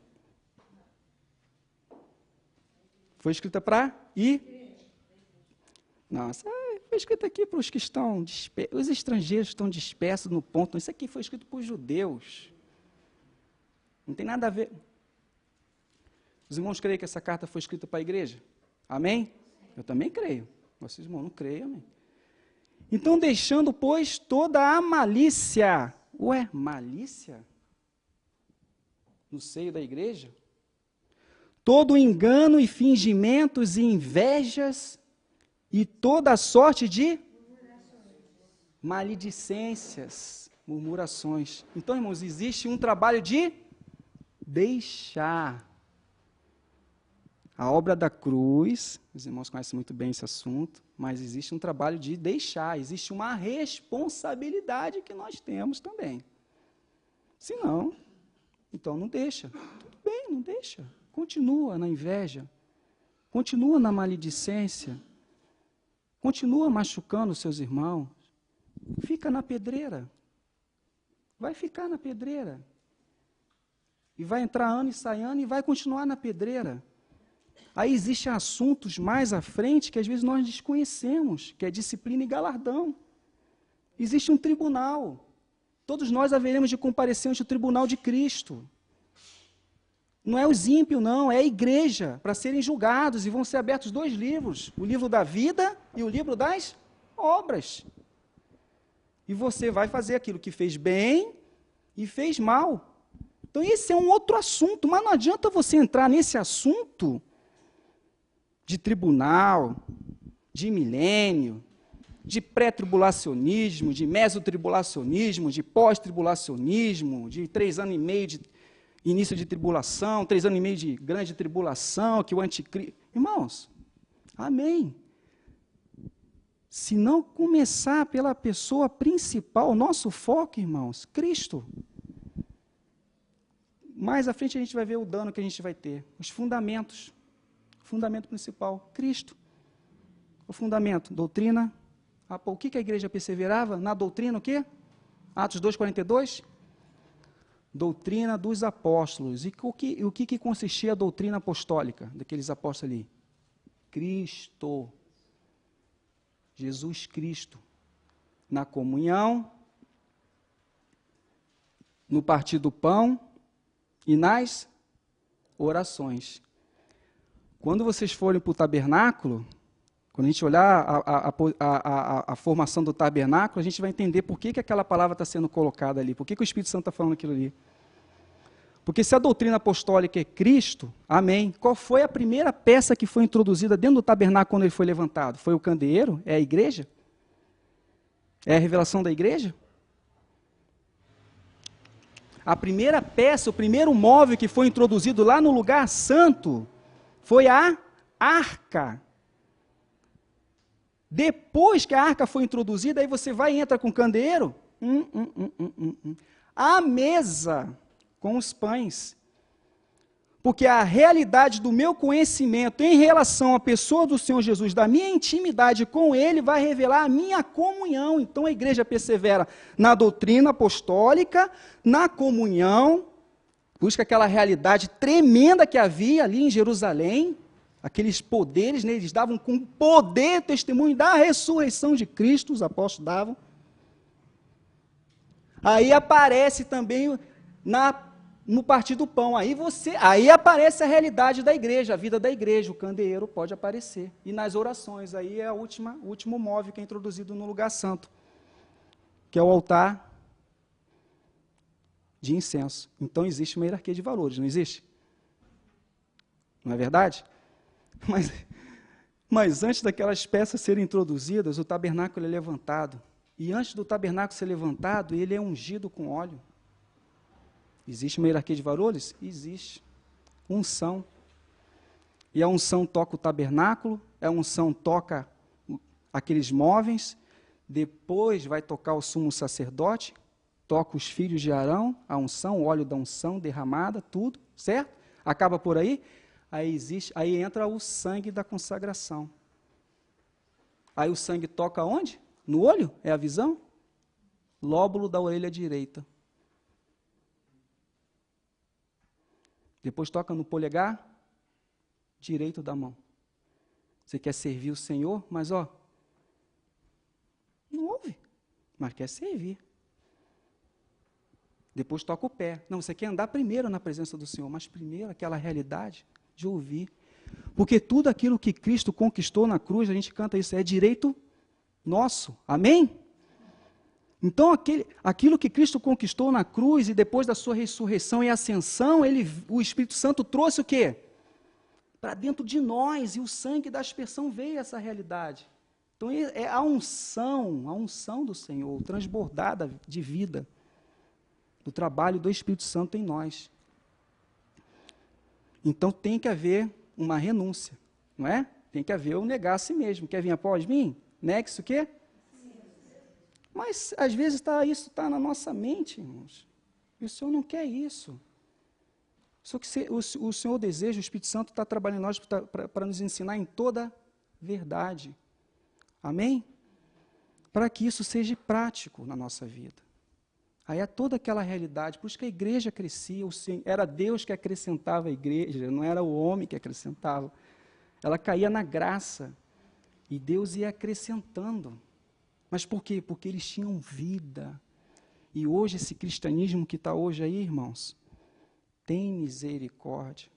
Foi escrita para Nossa, foi escrita aqui para os que estão dispersos, os estrangeiros estão dispersos no ponto. Isso aqui foi escrito para os judeus. Não tem nada a ver. Os irmãos creem que essa carta foi escrita para a igreja? Amém? Eu também creio. Vocês, irmãos, não creem, amém? Então, deixando, pois, toda a malícia. Ué, malícia? No seio da igreja? Todo engano e fingimentos e invejas e toda a sorte de maledicências, murmurações. Então, irmãos, existe um trabalho de deixar. A obra da cruz, os irmãos conhecem muito bem esse assunto, mas existe um trabalho de deixar, existe uma responsabilidade que nós temos também. Se não, então não deixa. Tudo bem, não deixa. Continua na inveja, continua na maledicência, continua machucando seus irmãos, fica na pedreira, vai ficar na pedreira, e vai entrar ano e sai ano e vai continuar na pedreira. Aí existem assuntos mais à frente que às vezes nós desconhecemos, que é disciplina e galardão. Existe um tribunal, todos nós haveremos de comparecer ante o tribunal de Cristo. Não é os ímpios, não, é a igreja, para serem julgados, e vão ser abertos 2 livros, o livro da vida e o livro das obras. E você vai fazer aquilo que fez bem e fez mal. Então esse é um outro assunto, mas não adianta você entrar nesse assunto de tribunal, de milênio, de pré-tribulacionismo, de mesotribulacionismo, de pós-tribulacionismo, de 3 anos e meio de início de tribulação, 3 anos e meio de grande tribulação, que o anticristo... Irmãos, amém. Se não começar pela pessoa principal, o nosso foco, irmãos, Cristo. Mais à frente a gente vai ver o dano que a gente vai ter. Os fundamentos. Fundamento principal, Cristo. O fundamento, doutrina. O que a igreja perseverava? Na doutrina o quê? Atos 2,42? Doutrina dos apóstolos. E o que consistia a doutrina apostólica daqueles apóstolos ali? Cristo. Jesus Cristo. Na comunhão, no partir do pão e nas orações. Quando vocês forem para o tabernáculo, quando a gente olhar a formação do tabernáculo, a gente vai entender por que aquela palavra está sendo colocada ali, por que o Espírito Santo está falando aquilo ali. Porque se a doutrina apostólica é Cristo, amém, qual foi a primeira peça que foi introduzida dentro do tabernáculo quando ele foi levantado? Foi o candeeiro? É a igreja? É a revelação da igreja? A primeira peça, o primeiro móvel que foi introduzido lá no lugar santo foi a arca. Depois que a arca foi introduzida, aí você vai e entra com o candeeiro. A mesa com os pães. Porque a realidade do meu conhecimento em relação à pessoa do Senhor Jesus, da minha intimidade com Ele, vai revelar a minha comunhão. Então a igreja persevera na doutrina apostólica, na comunhão, busca aquela realidade tremenda que havia ali em Jerusalém, aqueles poderes, né, eles davam com poder testemunho da ressurreição de Cristo, os apóstolos davam. Aí aparece também no partir do pão, aí aparece a realidade da igreja, a vida da igreja, o candeeiro pode aparecer. E nas orações, aí é o último móvel que é introduzido no lugar santo, que é o altar de incenso. Então existe uma hierarquia de valores, não existe? Não é verdade? Mas antes daquelas peças serem introduzidas, o tabernáculo é levantado. E antes do tabernáculo ser levantado, ele é ungido com óleo. Existe uma hierarquia de valores? Existe. Unção. E a unção toca o tabernáculo, a unção toca aqueles móveis, depois vai tocar o sumo sacerdote, toca os filhos de Arão, a unção, o óleo da unção derramada, tudo, certo? Acaba por aí. Aí entra o sangue da consagração. Aí o sangue toca onde? No olho? É a visão? Lóbulo da orelha direita. Depois toca no polegar direito da mão. Você quer servir o Senhor, mas não ouve, mas quer servir. Depois toca o pé. Não, você quer andar primeiro na presença do Senhor, mas primeiro aquela realidade de ouvir. Porque tudo aquilo que Cristo conquistou na cruz, a gente canta isso, é direito nosso. Amém? Então, aquilo que Cristo conquistou na cruz e depois da sua ressurreição e ascensão, o Espírito Santo trouxe o quê? Para dentro de nós, e o sangue da aspersão veio essa realidade. Então, é a unção do Senhor, transbordada de vida, do trabalho do Espírito Santo em nós. Então, tem que haver uma renúncia, não é? Tem que haver o negar a si mesmo. Quer vir após mim? Negue-se o quê? Mas, às vezes, isso está na nossa mente, irmãos. E o Senhor não quer isso. Só que o Senhor deseja, o Espírito Santo está trabalhando em nós para nos ensinar em toda verdade. Amém? Para que isso seja prático na nossa vida. Aí é toda aquela realidade, por isso que a igreja crescia, era Deus que acrescentava a igreja, não era o homem que acrescentava. Ela caía na graça, e Deus ia acrescentando. Mas por quê? Porque eles tinham vida. E hoje, esse cristianismo que está hoje aí, irmãos, tem misericórdia.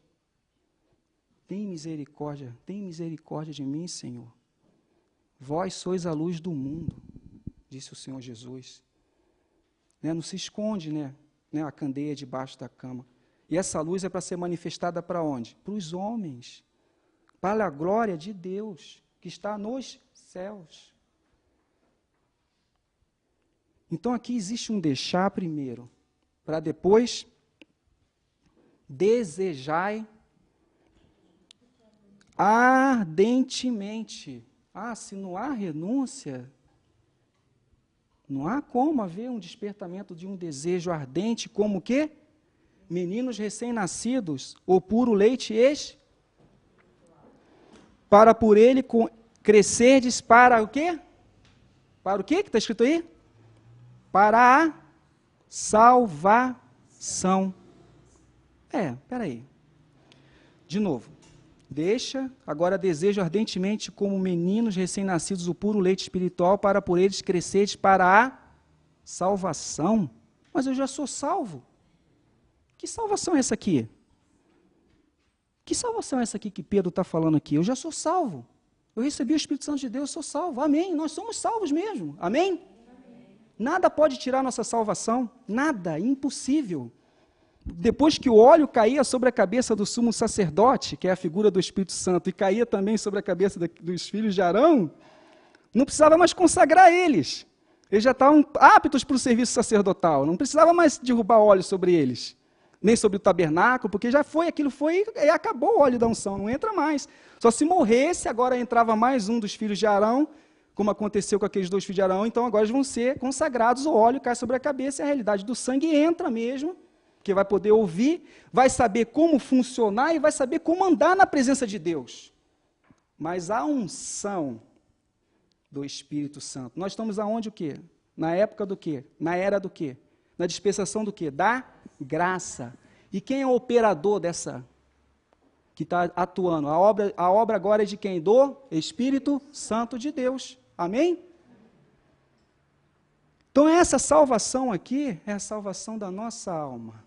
Tem misericórdia de mim, Senhor. Vós sois a luz do mundo, disse o Senhor Jesus. Não se esconde, né, a candeia debaixo da cama. E essa luz é para ser manifestada para onde? Para os homens, para a glória de Deus, que está nos céus. Então aqui existe um deixar primeiro, para depois desejai ardentemente. Se não há renúncia, não há como haver um despertamento de um desejo ardente, como o quê? Meninos recém-nascidos, o puro leite para por ele crescerdes para o quê? Para o quê que está escrito aí? Para a salvação. Peraí. De novo. Agora desejo ardentemente como meninos recém-nascidos o puro leite espiritual para por eles crescerdes para a salvação. Mas eu já sou salvo. Que salvação é essa aqui? Que salvação é essa aqui que Pedro está falando aqui? Eu já sou salvo. Eu recebi o Espírito Santo de Deus, eu sou salvo. Amém. Nós somos salvos mesmo. Amém? Nada pode tirar nossa salvação. Nada. Impossível. Depois que o óleo caía sobre a cabeça do sumo sacerdote, que é a figura do Espírito Santo, e caía também sobre a cabeça dos filhos de Arão, não precisava mais consagrar eles. Eles já estavam aptos para o serviço sacerdotal. Não precisava mais derrubar óleo sobre eles. Nem sobre o tabernáculo, porque aquilo foi e acabou o óleo da unção, não entra mais. Só se morresse, agora entrava mais um dos filhos de Arão, como aconteceu com aqueles 2 filhos de Arão, então agora eles vão ser consagrados, o óleo cai sobre a cabeça e a realidade do sangue entra mesmo, porque vai poder ouvir, vai saber como funcionar e vai saber como andar na presença de Deus. Mas a unção do Espírito Santo, nós estamos aonde o quê? Na época do quê? Na era do quê? Na dispensação do quê? Da graça. E quem é o operador dessa, que está atuando? A obra agora é de quem? Do Espírito Santo de Deus. Amém? Então essa salvação aqui é a salvação da nossa alma,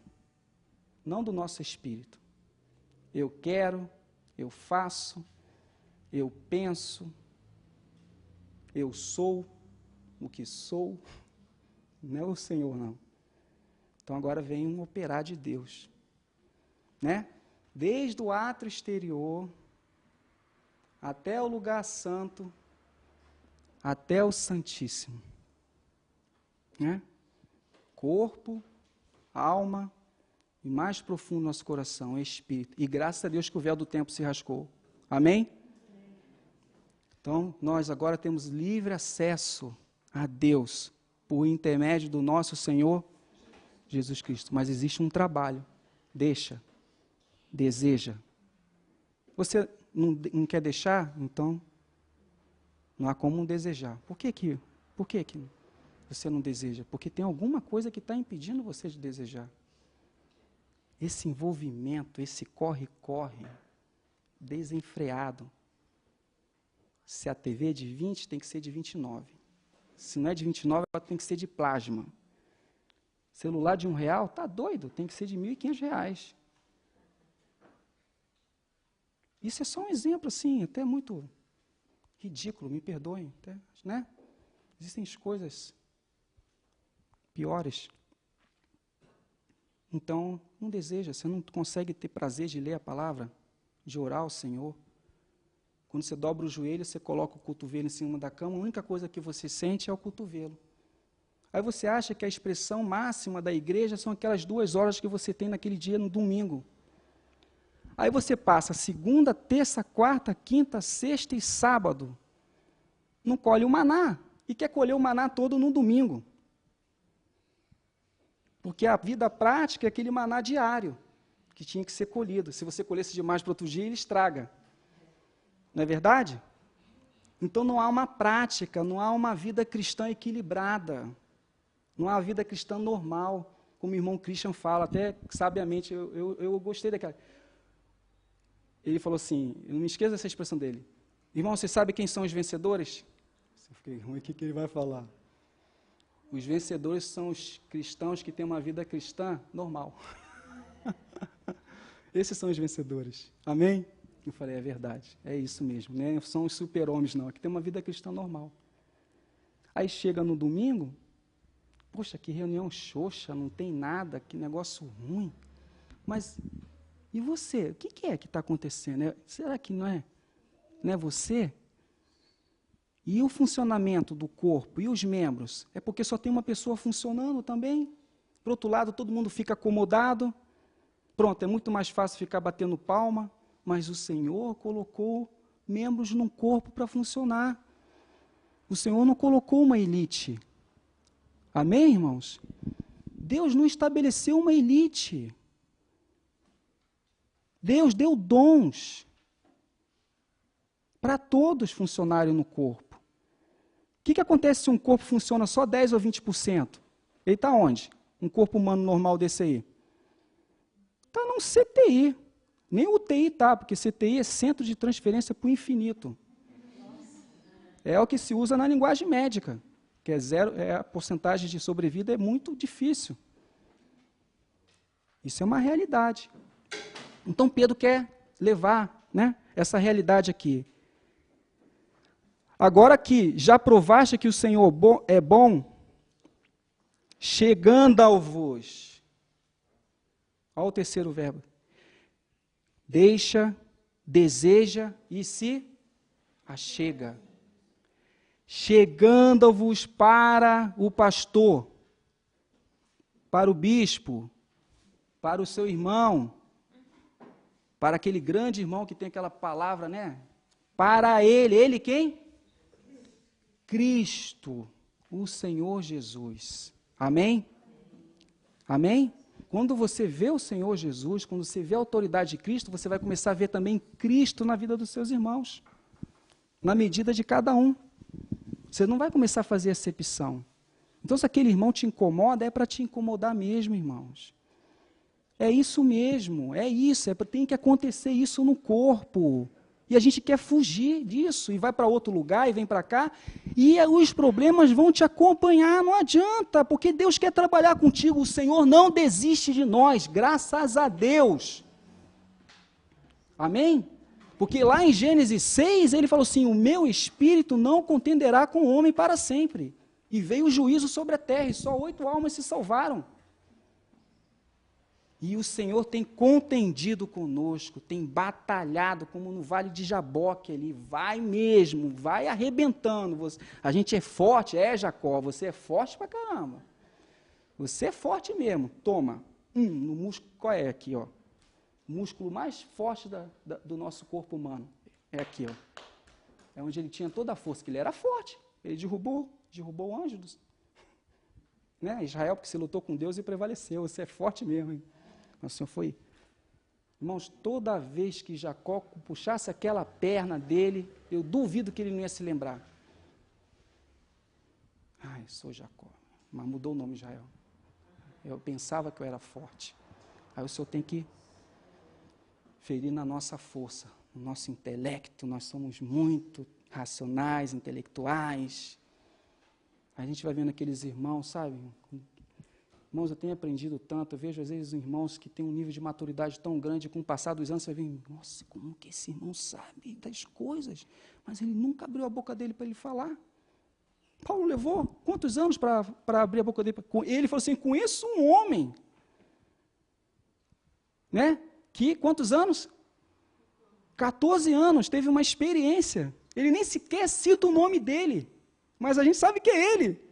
não do nosso espírito. Eu quero, eu faço, eu penso, eu sou o que sou, não é o Senhor, não. Então agora vem um operar de Deus, né? Desde o átrio exterior, até o lugar santo, até o Santíssimo, né? Corpo, alma, e mais profundo nosso coração, espírito. E graças a Deus que o véu do tempo se rasgou. Amém? Então, nós agora temos livre acesso a Deus por intermédio do nosso Senhor Jesus Cristo. Mas existe um trabalho. Deseja. Você não quer deixar? Então, não há como desejar. Por que você não deseja? Porque tem alguma coisa que está impedindo você de desejar. Esse envolvimento, esse corre-corre, desenfreado. Se a TV é de 20, tem que ser de 29. Se não é de 29, ela tem que ser de plasma. Celular de R$1, tá doido, tem que ser de R$1.500. Isso é só um exemplo, assim, até muito ridículo, me perdoem, até, né? Existem coisas piores. Então, não deseja, você não consegue ter prazer de ler a palavra, de orar ao Senhor. Quando você dobra o joelho, você coloca o cotovelo em cima da cama, a única coisa que você sente é o cotovelo. Aí você acha que a expressão máxima da igreja são aquelas 2 horas que você tem naquele dia, no domingo. Aí você passa segunda, terça, quarta, quinta, sexta e sábado, não colhe o maná, e quer colher o maná todo no domingo. Porque a vida prática é aquele maná diário, que tinha que ser colhido. Se você colhesse demais para outro dia, ele estraga. Não é verdade? Então não há uma prática, não há uma vida cristã equilibrada. Não há uma vida cristã normal, como o irmão Christian fala, até sabiamente, eu gostei daquela. Ele falou assim, eu não me esqueço dessa expressão dele. Irmão, você sabe quem são os vencedores? Eu fiquei ruim, o que ele vai falar? Os vencedores são os cristãos que têm uma vida cristã normal. Esses são os vencedores. Amém? Eu falei, é verdade, é isso mesmo. Né? São os super-homens, não, que tem uma vida cristã normal. Aí chega no domingo, poxa, que reunião xoxa, não tem nada, que negócio ruim. Mas, e você? O que é que está acontecendo? Será que não é você? E o funcionamento do corpo e os membros? É porque só tem uma pessoa funcionando também? Por outro lado, todo mundo fica acomodado. Pronto, é muito mais fácil ficar batendo palma, mas o Senhor colocou membros num corpo para funcionar. O Senhor não colocou uma elite. Amém, irmãos? Deus não estabeleceu uma elite. Deus deu dons para todos funcionarem no corpo. O que acontece se um corpo funciona só 10 ou 20%? Ele está onde? Um corpo humano normal desse aí? Está num CTI. Nem UTI está, porque CTI é Centro de Transferência para o Infinito. É o que se usa na linguagem médica, que é zero, a porcentagem de sobrevida é muito difícil. Isso é uma realidade. Então Pedro quer levar, né, essa realidade aqui. Agora que já provaste que o Senhor é bom, chegando-vos. Olha o terceiro verbo. Deixa, deseja e se achega. Chegando-vos para o pastor, para o bispo, para o seu irmão, para aquele grande irmão que tem aquela palavra, né? Para ele. Ele quem? Cristo, o Senhor Jesus. Amém? Amém? Quando você vê o Senhor Jesus, quando você vê a autoridade de Cristo, você vai começar a ver também Cristo na vida dos seus irmãos, na medida de cada um. Você não vai começar a fazer acepção. Então, se aquele irmão te incomoda, é para te incomodar mesmo, irmãos. É isso mesmo, é isso, tem que acontecer isso no corpo. E a gente quer fugir disso, e vai para outro lugar, e vem para cá, e os problemas vão te acompanhar, não adianta, porque Deus quer trabalhar contigo, o Senhor não desiste de nós, graças a Deus. Amém? Porque lá em Gênesis 6, ele falou assim, o meu espírito não contenderá com o homem para sempre. E veio o juízo sobre a terra, e só 8 almas se salvaram. E o Senhor tem contendido conosco, tem batalhado, como no Vale de Jaboque ali, vai mesmo, vai arrebentando. A gente é forte, Jacó, você é forte pra caramba. Você é forte mesmo, toma. No músculo, qual é aqui, ó? O músculo mais forte do nosso corpo humano, é aqui, ó. É onde ele tinha toda a força, que ele era forte. Ele derrubou o anjo, né? Israel, porque se lutou com Deus e prevaleceu, você é forte mesmo, hein? Mas o Senhor foi. Irmãos, toda vez que Jacó puxasse aquela perna dele, eu duvido que ele não ia se lembrar. Ai, sou Jacó. Mas mudou o nome de Israel. Eu pensava que eu era forte. Aí o Senhor tem que ferir na nossa força, no nosso intelecto. Nós somos muito racionais, intelectuais. A gente vai vendo aqueles irmãos, sabe? Irmãos, eu tenho aprendido tanto, eu vejo às vezes irmãos que têm um nível de maturidade tão grande, com o passar dos anos você vê, nossa, como que esse irmão sabe das coisas? Mas ele nunca abriu a boca dele para ele falar. Paulo levou quantos anos para abrir a boca dele? Ele falou assim, conheço um homem, né? Que, quantos anos? 14 anos, teve uma experiência. Ele nem sequer cita o nome dele, mas a gente sabe que é ele.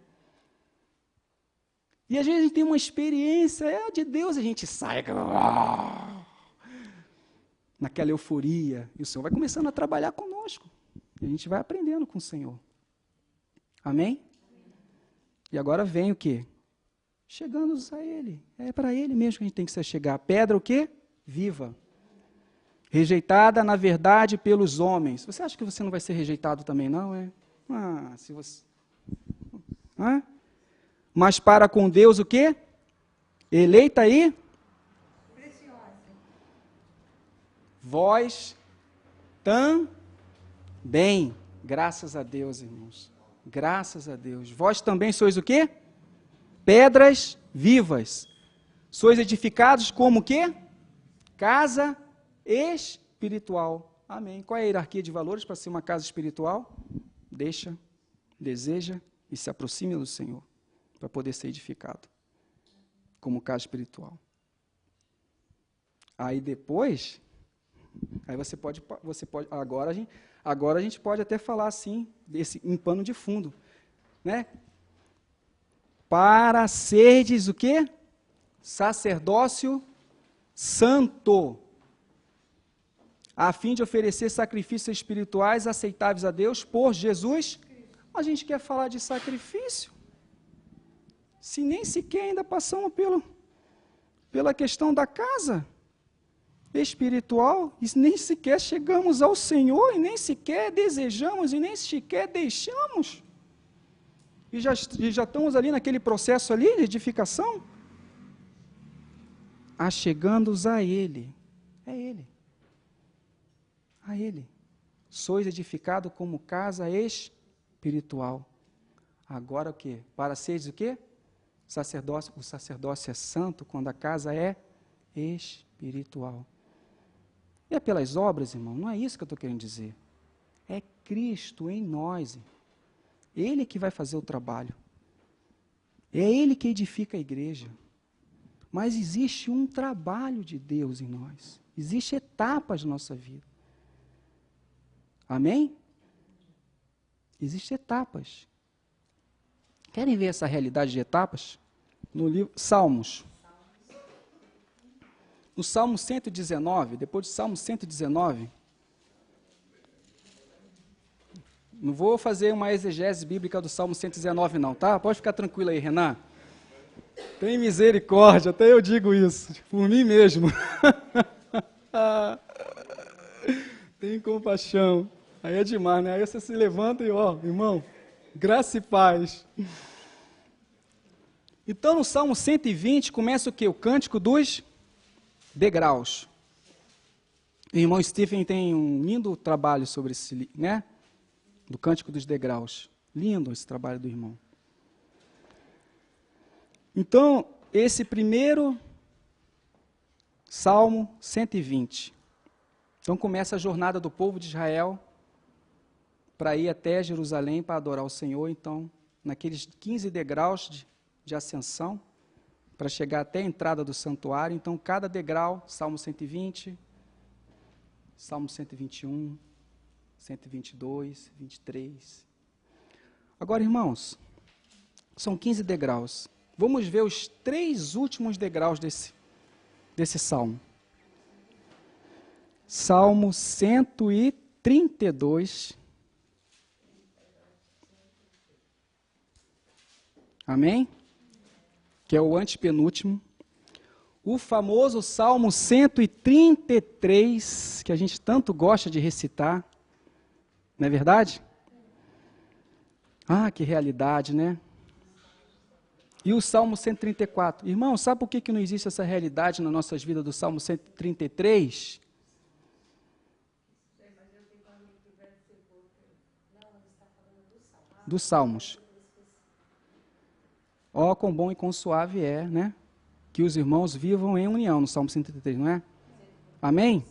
E às vezes a gente tem uma experiência de Deus, a gente sai naquela euforia, e o Senhor vai começando a trabalhar conosco, e a gente vai aprendendo com o Senhor. Amém? E agora vem o quê? Chegando a Ele, é para Ele mesmo que a gente tem que se chegar. Pedra o quê? Viva. Rejeitada, na verdade, pelos homens. Você acha que você não vai ser rejeitado também, não? Se você... Mas para com Deus o quê? Eleita aí? Preciosa. Vós também. Graças a Deus, irmãos. Graças a Deus. Vós também sois o quê? Pedras vivas. Sois edificados como o quê? Casa espiritual. Amém. Qual é a hierarquia de valores para ser uma casa espiritual? Deixa, deseja e se aproxime do Senhor. para poder ser edificado como casa espiritual. Aí depois, aí você pode agora a gente pode até falar assim, em pano de fundo, né? Para serdes o quê? Sacerdócio santo, a fim de oferecer sacrifícios espirituais aceitáveis a Deus por Jesus. A gente quer falar de sacrifício, se nem sequer ainda passamos pela questão da casa espiritual, e nem sequer chegamos ao Senhor, e nem sequer desejamos, e nem sequer deixamos, e já estamos ali naquele processo ali de edificação, achegando-os a Ele, é Ele, a Ele, sois edificado como casa espiritual, agora o quê? Para seres o quê? Sacerdócio, o sacerdócio é santo quando a casa é espiritual. E é pelas obras, irmão, não é isso que eu estou querendo dizer. É Cristo em nós. Ele que vai fazer o trabalho. É Ele que edifica a igreja. Mas existe um trabalho de Deus em nós. Existem etapas na nossa vida. Amém? Existem etapas. Querem ver essa realidade de etapas? No livro Salmos. No Salmo 119, depois do Salmo 119, não vou fazer uma exegese bíblica do Salmo 119 não, tá? Pode ficar tranquilo aí, Renan. Tem misericórdia, até eu digo isso, por mim mesmo. Tem compaixão. Aí é demais, né? Aí você se levanta e, ó, irmão, graça e paz. Então, no Salmo 120, começa o quê? O cântico dos degraus. O irmão Stephen tem um lindo trabalho sobre esse, né? Do cântico dos degraus. Lindo esse trabalho do irmão. Então, esse primeiro Salmo 120. Então começa a jornada do povo de Israel para ir até Jerusalém para adorar o Senhor. Então, naqueles 15 degraus de ascensão, para chegar até a entrada do santuário. Então, cada degrau, Salmo 120, Salmo 121, 122, 23. Agora, irmãos, são 15 degraus. Vamos ver os 3 últimos degraus desse salmo. Salmo 132. Amém? Que é o antepenúltimo, o famoso Salmo 133, que a gente tanto gosta de recitar, não é verdade? Ah, que realidade, né? E o Salmo 134. Irmão, sabe por que não existe essa realidade nas nossas vidas do Salmo 133? Dos Salmos. Ó, quão bom e quão suave é, né? Que os irmãos vivam em união, no Salmo 133, não é? Amém? Vou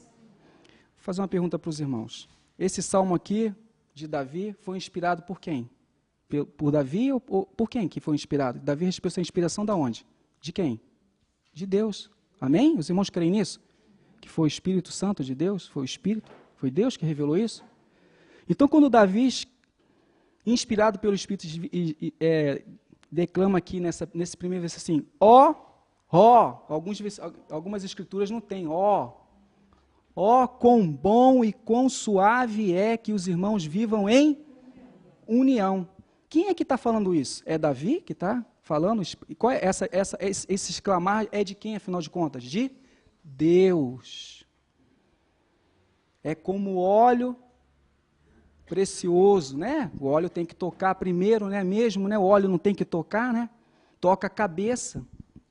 fazer uma pergunta para os irmãos. Esse salmo aqui, de Davi, foi inspirado por quem? Por Davi ou por quem que foi inspirado? Davi recebeu essa inspiração da onde? De quem? De Deus. Amém? Os irmãos creem nisso? Que foi o Espírito Santo de Deus? Foi o Espírito? Foi Deus que revelou isso? Então, quando Davi, inspirado pelo Espírito, declama aqui nesse primeiro verso assim, algumas escrituras não tem, quão bom e quão suave é que os irmãos vivam em união. Quem é que está falando isso? É Davi que está falando? E qual é esse exclamar é de quem, afinal de contas? De Deus. É como óleo precioso, né? O óleo tem que tocar primeiro, né? Mesmo, né? O óleo não tem que tocar, né? Toca a cabeça.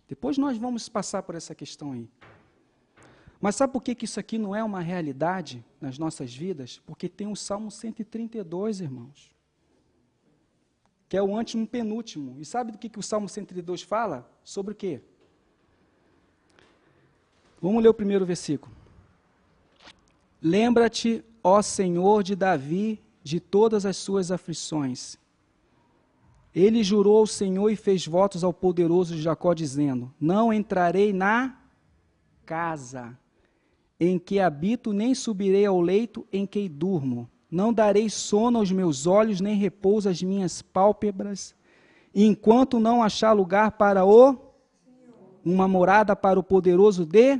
Depois nós vamos passar por essa questão aí. Mas sabe por que isso aqui não é uma realidade nas nossas vidas? Porque tem o Salmo 132, irmãos, que é o antepenúltimo. E sabe do que o Salmo 132 fala? Sobre o quê? Vamos ler o primeiro versículo. Lembra-te, ó Senhor, de Davi, de todas as suas aflições. Ele jurou ao Senhor e fez votos ao poderoso Jacó, dizendo: não entrarei na casa em que habito, nem subirei ao leito em que durmo. Não darei sono aos meus olhos, nem repouso às minhas pálpebras, enquanto não achar lugar para uma morada para o poderoso de...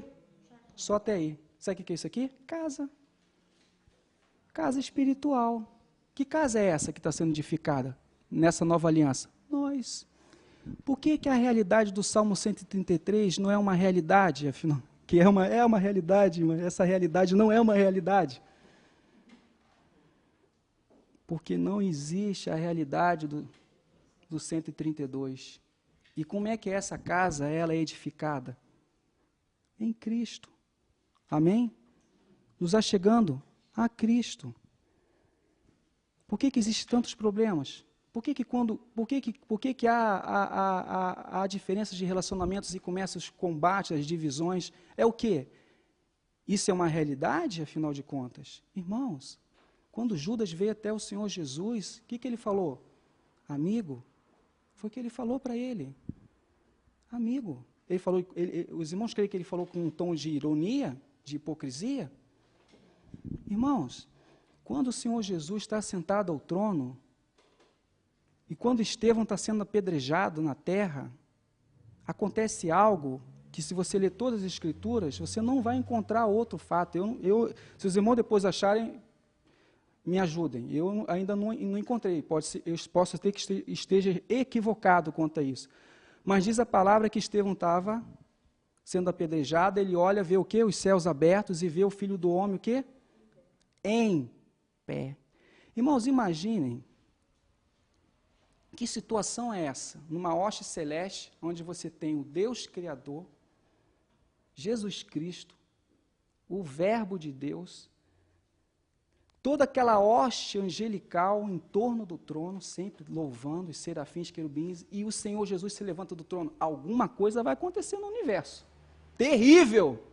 Só até aí. Sabe o que é isso aqui? Casa. Casa espiritual. Que casa é essa que está sendo edificada nessa nova aliança? Nós. Por que a realidade do Salmo 133 não é uma realidade, afinal? Que é uma realidade, mas essa realidade não é uma realidade. Porque não existe a realidade do 132. E como é que essa casa ela é edificada? Em Cristo. Amém? Nos achegando a Cristo. Por que existem tantos problemas? Por que há diferenças de relacionamentos e começam os combates, as divisões? É o quê? Isso é uma realidade, afinal de contas? Irmãos, quando Judas veio até o Senhor Jesus, o que ele falou? Amigo. Foi o que ele falou para ele. Amigo. Ele falou, os irmãos creem que ele falou com um tom de ironia, de hipocrisia? Irmãos, quando o Senhor Jesus está sentado ao trono, e quando Estevão está sendo apedrejado na terra, acontece algo que, se você ler todas as Escrituras, você não vai encontrar outro fato. Se os irmãos depois acharem, me ajudem. Eu ainda não encontrei. Eu posso ter que esteja equivocado quanto a isso. Mas diz a palavra que Estevão estava sendo apedrejado, ele olha, vê o quê? Os céus abertos e vê o Filho do Homem, o quê? Em pé. Irmãos, imaginem que situação é essa? Numa hoste celeste, onde você tem o Deus Criador, Jesus Cristo, o Verbo de Deus, toda aquela hoste angelical em torno do trono, sempre louvando os serafins, querubins, e o Senhor Jesus se levanta do trono. Alguma coisa vai acontecer no universo. Terrível!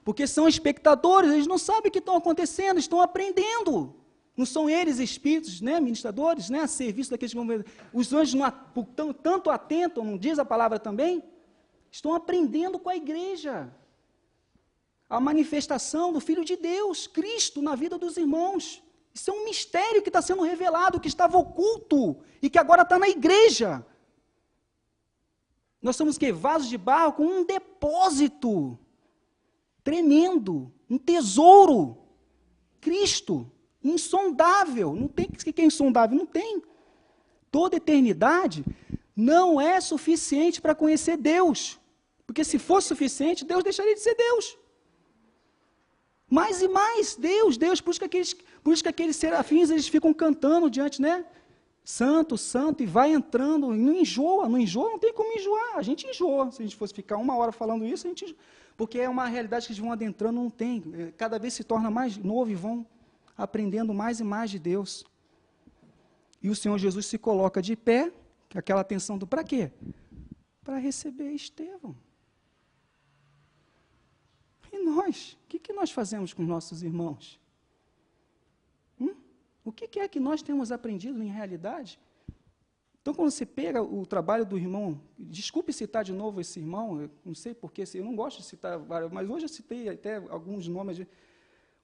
Porque são espectadores, eles não sabem o que estão acontecendo, estão aprendendo. Não são eles espíritos, né, ministradores, né, a serviço daqueles que vão ver. Os anjos não tanto atentam, não diz a palavra também? Estão aprendendo com a igreja. A manifestação do Filho de Deus, Cristo, na vida dos irmãos. Isso é um mistério que está sendo revelado, que estava oculto e que agora está na igreja. Nós somos que vasos de barro com um depósito tremendo, um tesouro. Cristo, insondável. Não tem o que é insondável? Não tem. Toda eternidade não é suficiente para conhecer Deus. Porque se fosse suficiente, Deus deixaria de ser Deus. Mais e mais, Deus, por isso que aqueles serafins, eles ficam cantando diante, né? Santo, santo, e vai entrando, e não enjoa, não tem como enjoar, a gente enjoa, se a gente fosse ficar 1 hora falando isso, porque é uma realidade que eles vão adentrando, não tem, cada vez se torna mais novo e vão aprendendo mais e mais de Deus. E o Senhor Jesus se coloca de pé, aquela atenção para quê? Para receber Estevão. E nós? O que nós fazemos com nossos irmãos? O que é que nós temos aprendido em realidade? Então, quando você pega o trabalho do irmão, desculpe citar de novo esse irmão, eu não sei porquê, eu não gosto de citar vários, mas hoje eu citei até alguns nomes.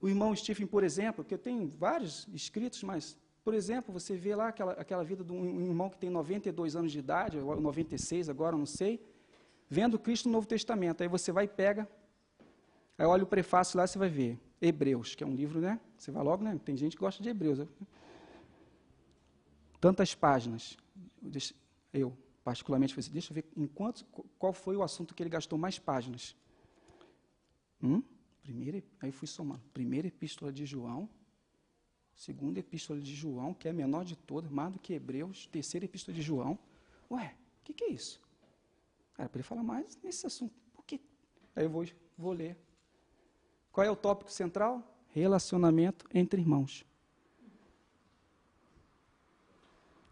O irmão Stephen, por exemplo, que eu tenho vários escritos, mas, por exemplo, você vê lá aquela vida de um irmão que tem 92 anos de idade, ou 96 agora, não sei, vendo Cristo no Novo Testamento. Aí você vai e pega, aí olha o prefácio lá, você vai ver Hebreus, que é um livro, né? Você vai logo, né? Tem gente que gosta de Hebreus. Tantas páginas. Eu particularmente, falei assim, deixa eu ver qual foi o assunto que ele gastou mais páginas. Aí fui somando. Primeira epístola de João, segunda epístola de João, que é a menor de todas, mais do que Hebreus, terceira epístola de João. Ué, o que é isso? Era para ele falar mais nesse assunto. Por quê? Aí eu vou ler. Qual é o tópico central? Relacionamento entre irmãos.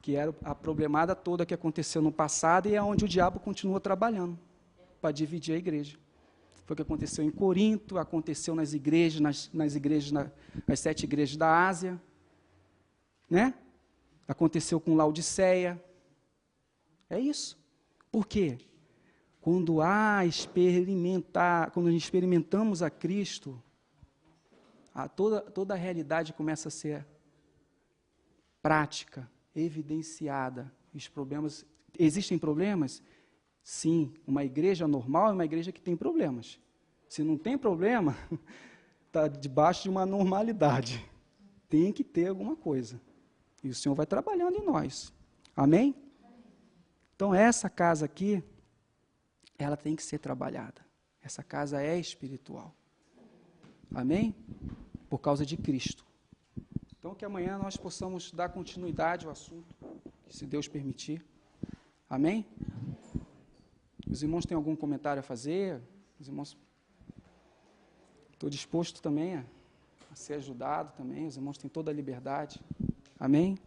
Que era a problemada toda que aconteceu no passado e é onde o diabo continua trabalhando para dividir a igreja. Foi o que aconteceu em Corinto, aconteceu nas igrejas, nas 7 igrejas da Ásia, né? Aconteceu com Laodiceia, É isso. Por quê? Quando experimentamos a Cristo, toda a realidade começa a ser prática, evidenciada. Os problemas, existem problemas? Sim, uma igreja normal é uma igreja que tem problemas. Se não tem problema, está debaixo de uma normalidade. Tem que ter alguma coisa. E o Senhor vai trabalhando em nós. Amém? Então, essa casa aqui, ela tem que ser trabalhada. Essa casa é espiritual. Amém? Por causa de Cristo. Então, que amanhã nós possamos dar continuidade ao assunto, se Deus permitir. Amém? Os irmãos têm algum comentário a fazer? Os irmãos... Estou disposto também a ser ajudado também. Os irmãos têm toda a liberdade. Amém?